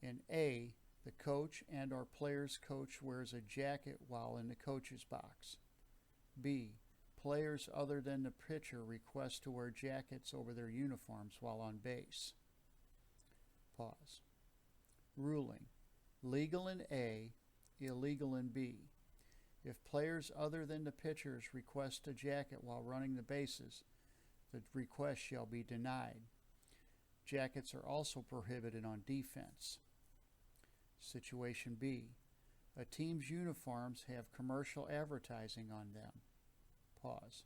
In A, the coach and or player's coach wears a jacket while in the coach's box. B. Players other than the pitcher request to wear jackets over their uniforms while on base. Pause. Ruling: legal in A, illegal in B. If players other than the pitchers request a jacket while running the bases, the request shall be denied. Jackets are also prohibited on defense. Situation B. A team's uniforms have commercial advertising on them. Pause.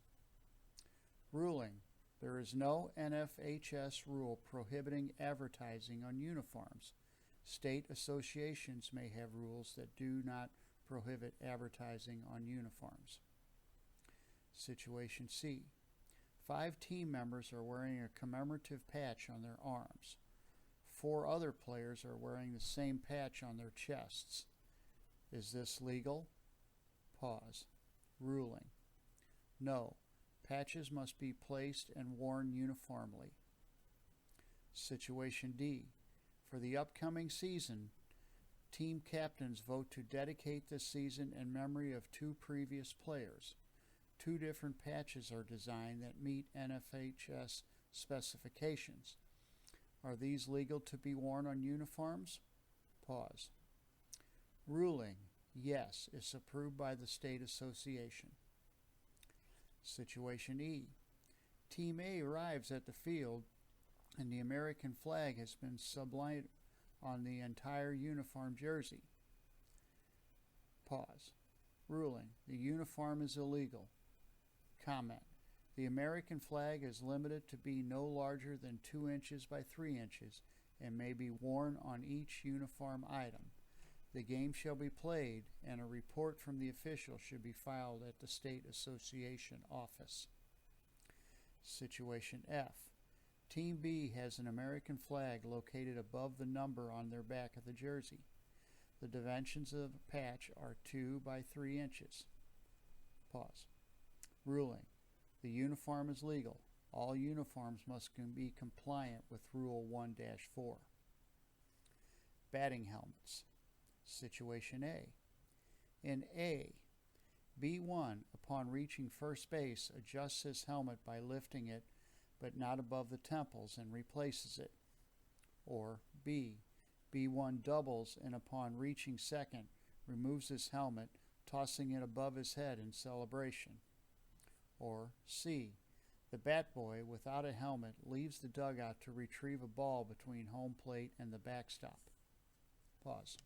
Ruling: there is no NFHS rule prohibiting advertising on uniforms. State associations may have rules that do not prohibit advertising on uniforms. Situation C. 5 team members are wearing a commemorative patch on their arms. 4 other players are wearing the same patch on their chests. Is this legal? Pause. Ruling: no. Patches must be placed and worn uniformly. Situation D. For the upcoming season, Team captains vote to dedicate this season in memory of two previous players. Two different patches are designed that meet NFHS specifications. Are these legal to be worn on uniforms? Pause. Ruling, yes, is approved by the state association. Situation E. Team A arrives at the field and the American flag has been sublimed on the entire uniform jersey. Pause. Ruling, the uniform is illegal. Comment. The American flag is limited to be no larger than 2 inches by 3 inches and may be worn on each uniform item. The game shall be played and a report from the official should be filed at the State Association office. Situation F. Team B has an American flag located above the number on their back of the jersey. The dimensions of the patch are 2 by 3 inches. Pause. Ruling. The uniform is legal. All uniforms must be compliant with Rule 1-4. Batting helmets. Situation A. In A, B1, upon reaching first base, adjusts his helmet by lifting it but not above the temples and replaces it. Or B, B1 doubles and upon reaching second, removes his helmet, tossing it above his head in celebration. Or C, the bat boy, without a helmet, leaves the dugout to retrieve a ball between home plate and the backstop. Pause.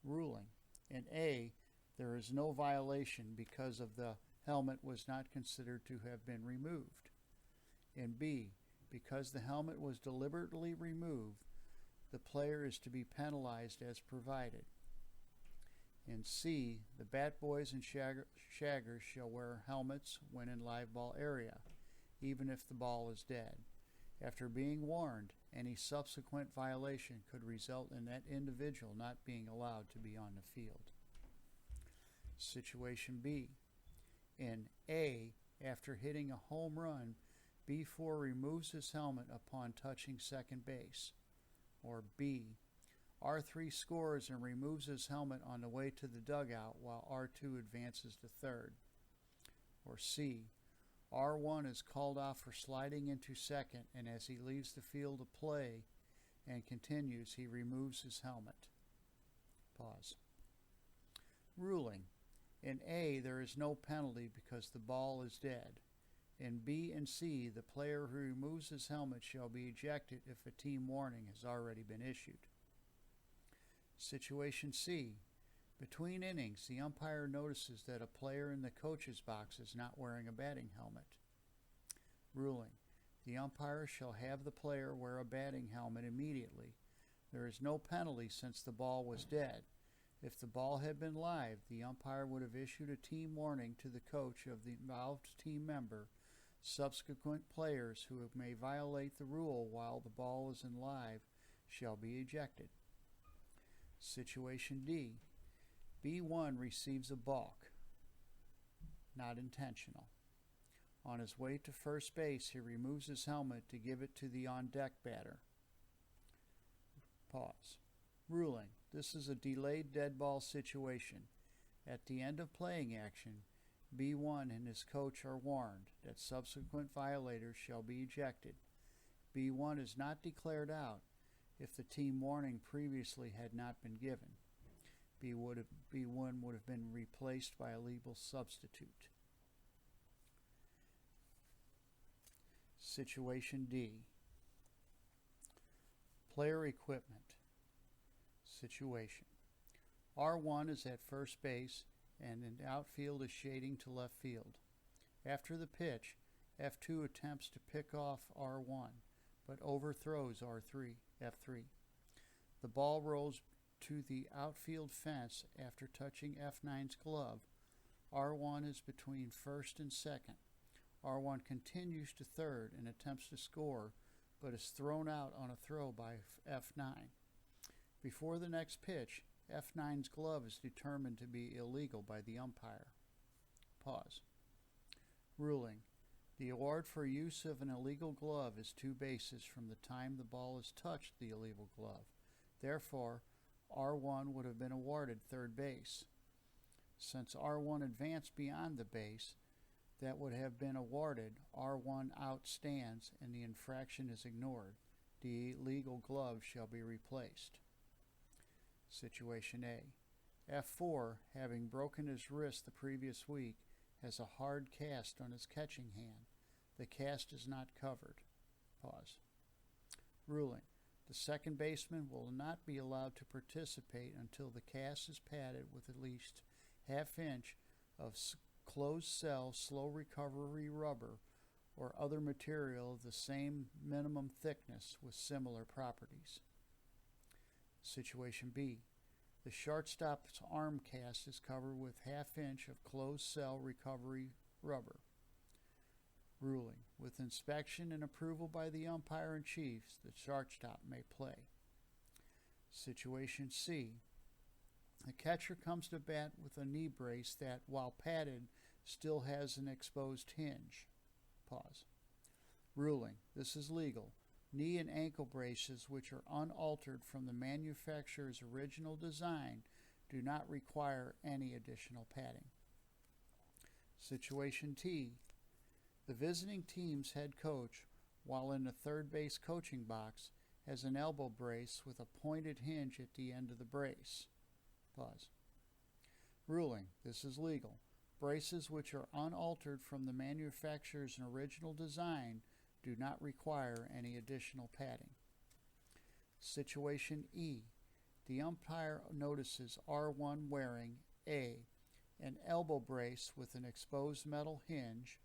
Ruling. In A, there is no violation because of the helmet was not considered to have been removed. In B, because the helmet was deliberately removed, the player is to be penalized as provided. In C, the bat boys and shaggers shall wear helmets when in live ball area, even if the ball is dead. After being warned, any subsequent violation could result in that individual not being allowed to be on the field. Situation B. In A, after hitting a home run, B4 removes his helmet upon touching second base. Or B, R3 scores and removes his helmet on the way to the dugout while R2 advances to third. Or C, R1 is called off for sliding into second, and as he leaves the field of play and continues, he removes his helmet. Pause. Ruling. In A, there is no penalty because the ball is dead. In B and C, the player who removes his helmet shall be ejected if a team warning has already been issued. Situation C. Between innings, the umpire notices that a player in the coach's box is not wearing a batting helmet. Ruling. The umpire shall have the player wear a batting helmet immediately. There is no penalty since the ball was dead. If the ball had been live, the umpire would have issued a team warning to the coach of the involved team member. Subsequent players who may violate the rule while the ball is in live shall be ejected. Situation D. B1 receives a balk. Not intentional. On his way to first base, he removes his helmet to give it to the on-deck batter. Pause. Ruling. This is a delayed dead ball situation. At the end of playing action, B1 and his coach are warned that subsequent violators shall be ejected. B1 is not declared out if the team warning previously had not been given. B1 would have been replaced by a legal substitute. Situation D. Player equipment. Situation. R1 is at first base and in outfield is shading to left field. After the pitch, F2 attempts to pick off R1, but overthrows F3. The ball rolls to the outfield fence after touching F9's glove. R1 is between first and second. R1 continues to third and attempts to score, but is thrown out on a throw by F9. Before the next pitch, F9's glove is determined to be illegal by the umpire. Pause. Ruling. The award for use of an illegal glove is 2 bases from the time the ball has touched the illegal glove. Therefore, R1 would have been awarded third base. Since R1 advanced beyond the base that would have been awarded, R1 outstands and the infraction is ignored. The illegal glove shall be replaced. Situation A. F4, having broken his wrist the previous week, has a hard cast on his catching hand. The cast is not covered. Pause. Ruling. The second baseman will not be allowed to participate until the cast is padded with at least half-inch of closed cell slow recovery rubber or other material of the same minimum thickness with similar properties. Situation B. The shortstop's arm cast is covered with half-inch of closed cell recovery rubber. Ruling. With inspection and approval by the umpire and chiefs, the shortstop may play. Situation C. The catcher comes to bat with a knee brace that, while padded, still has an exposed hinge. Pause. Ruling. This is legal. Knee and ankle braces, which are unaltered from the manufacturer's original design, do not require any additional padding. Situation T. The visiting team's head coach, while in the third base coaching box, has an elbow brace with a pointed hinge at the end of the brace. Pause. Ruling. This is legal. Braces which are unaltered from the manufacturer's original design do not require any additional padding. Situation E. The umpire notices R1 wearing A. An elbow brace with an exposed metal hinge,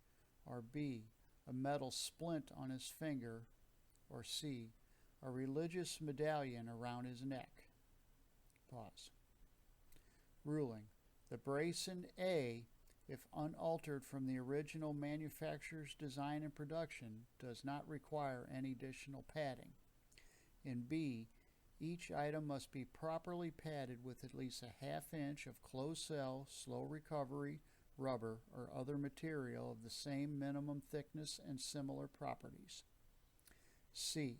or B. A metal splint on his finger, or C. A religious medallion around his neck. Pause. Ruling. The brace in A, if unaltered from the original manufacturer's design and production, does not require any additional padding. In B, each item must be properly padded with at least a half-inch of closed-cell, slow recovery, rubber, or other material of the same minimum thickness and similar properties. C.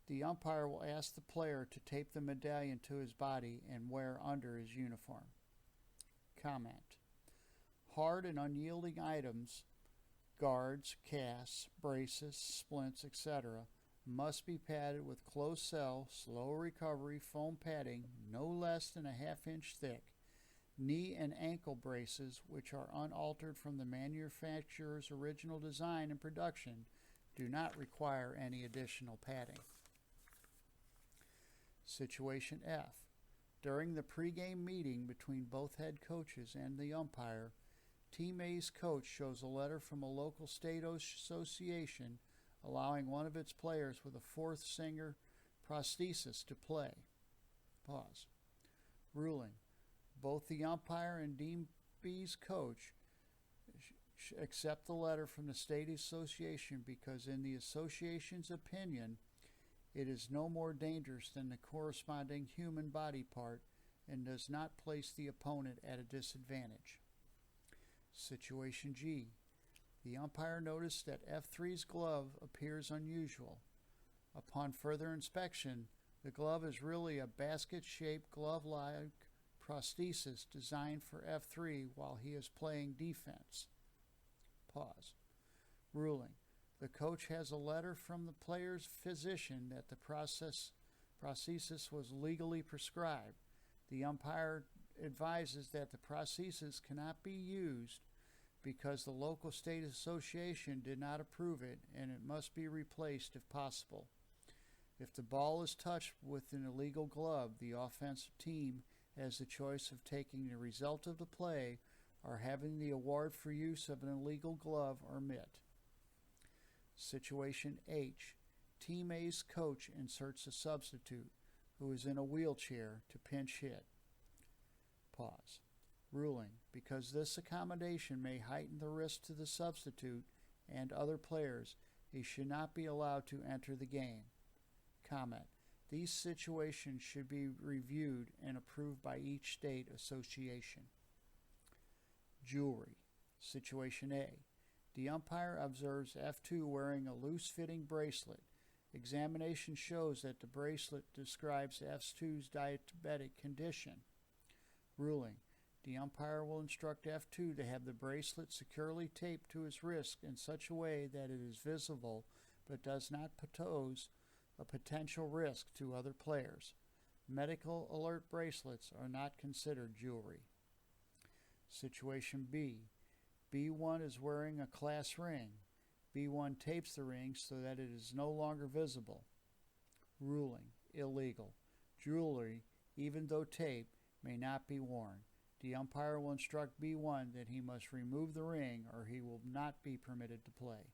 The umpire will ask the player to tape the medallion to his body and wear under his uniform. Comment. Hard and unyielding items, guards, casts, braces, splints, etc., must be padded with closed cell, slow recovery foam padding no less than a half-inch thick. Knee and ankle braces, which are unaltered from the manufacturer's original design and production, do not require any additional padding. Situation F. During the pregame meeting between both head coaches and the umpire, Team A's coach shows a letter from a local state association allowing one of its players with a fourth finger prosthesis to play. Pause. Ruling. Both the umpire and Team B's coach accept the letter from the state association because in the association's opinion, it is no more dangerous than the corresponding human body part and does not place the opponent at a disadvantage. Situation G. The umpire noticed that F3's glove appears unusual. Upon further inspection, the glove is really a basket-shaped glove-like prosthesis designed for F3 while he is playing defense. Pause. Ruling. The coach has a letter from the player's physician that the prosthesis was legally prescribed. The umpire advises that the prosthesis cannot be used because the local state association did not approve it and it must be replaced if possible. If the ball is touched with an illegal glove, the offensive team has the choice of taking the result of the play or having the award for use of an illegal glove or mitt. Situation H. Team A's coach inserts a substitute who is in a wheelchair to pinch hit. Pause. Ruling. Because this accommodation may heighten the risk to the substitute and other players, he should not be allowed to enter the game. Comment. These situations should be reviewed and approved by each state association. Jewelry. Situation A. The umpire observes F2 wearing a loose-fitting bracelet. Examination shows that the bracelet describes F2's diabetic condition. Ruling. The umpire will instruct F2 to have the bracelet securely taped to his wrist in such a way that it is visible but does not pose a potential risk to other players. Medical alert bracelets are not considered jewelry. Situation B. B1 is wearing a class ring. B1 tapes the ring so that it is no longer visible. Ruling. Illegal. Jewelry, even though taped, may not be worn. The umpire will instruct B1 that he must remove the ring or he will not be permitted to play.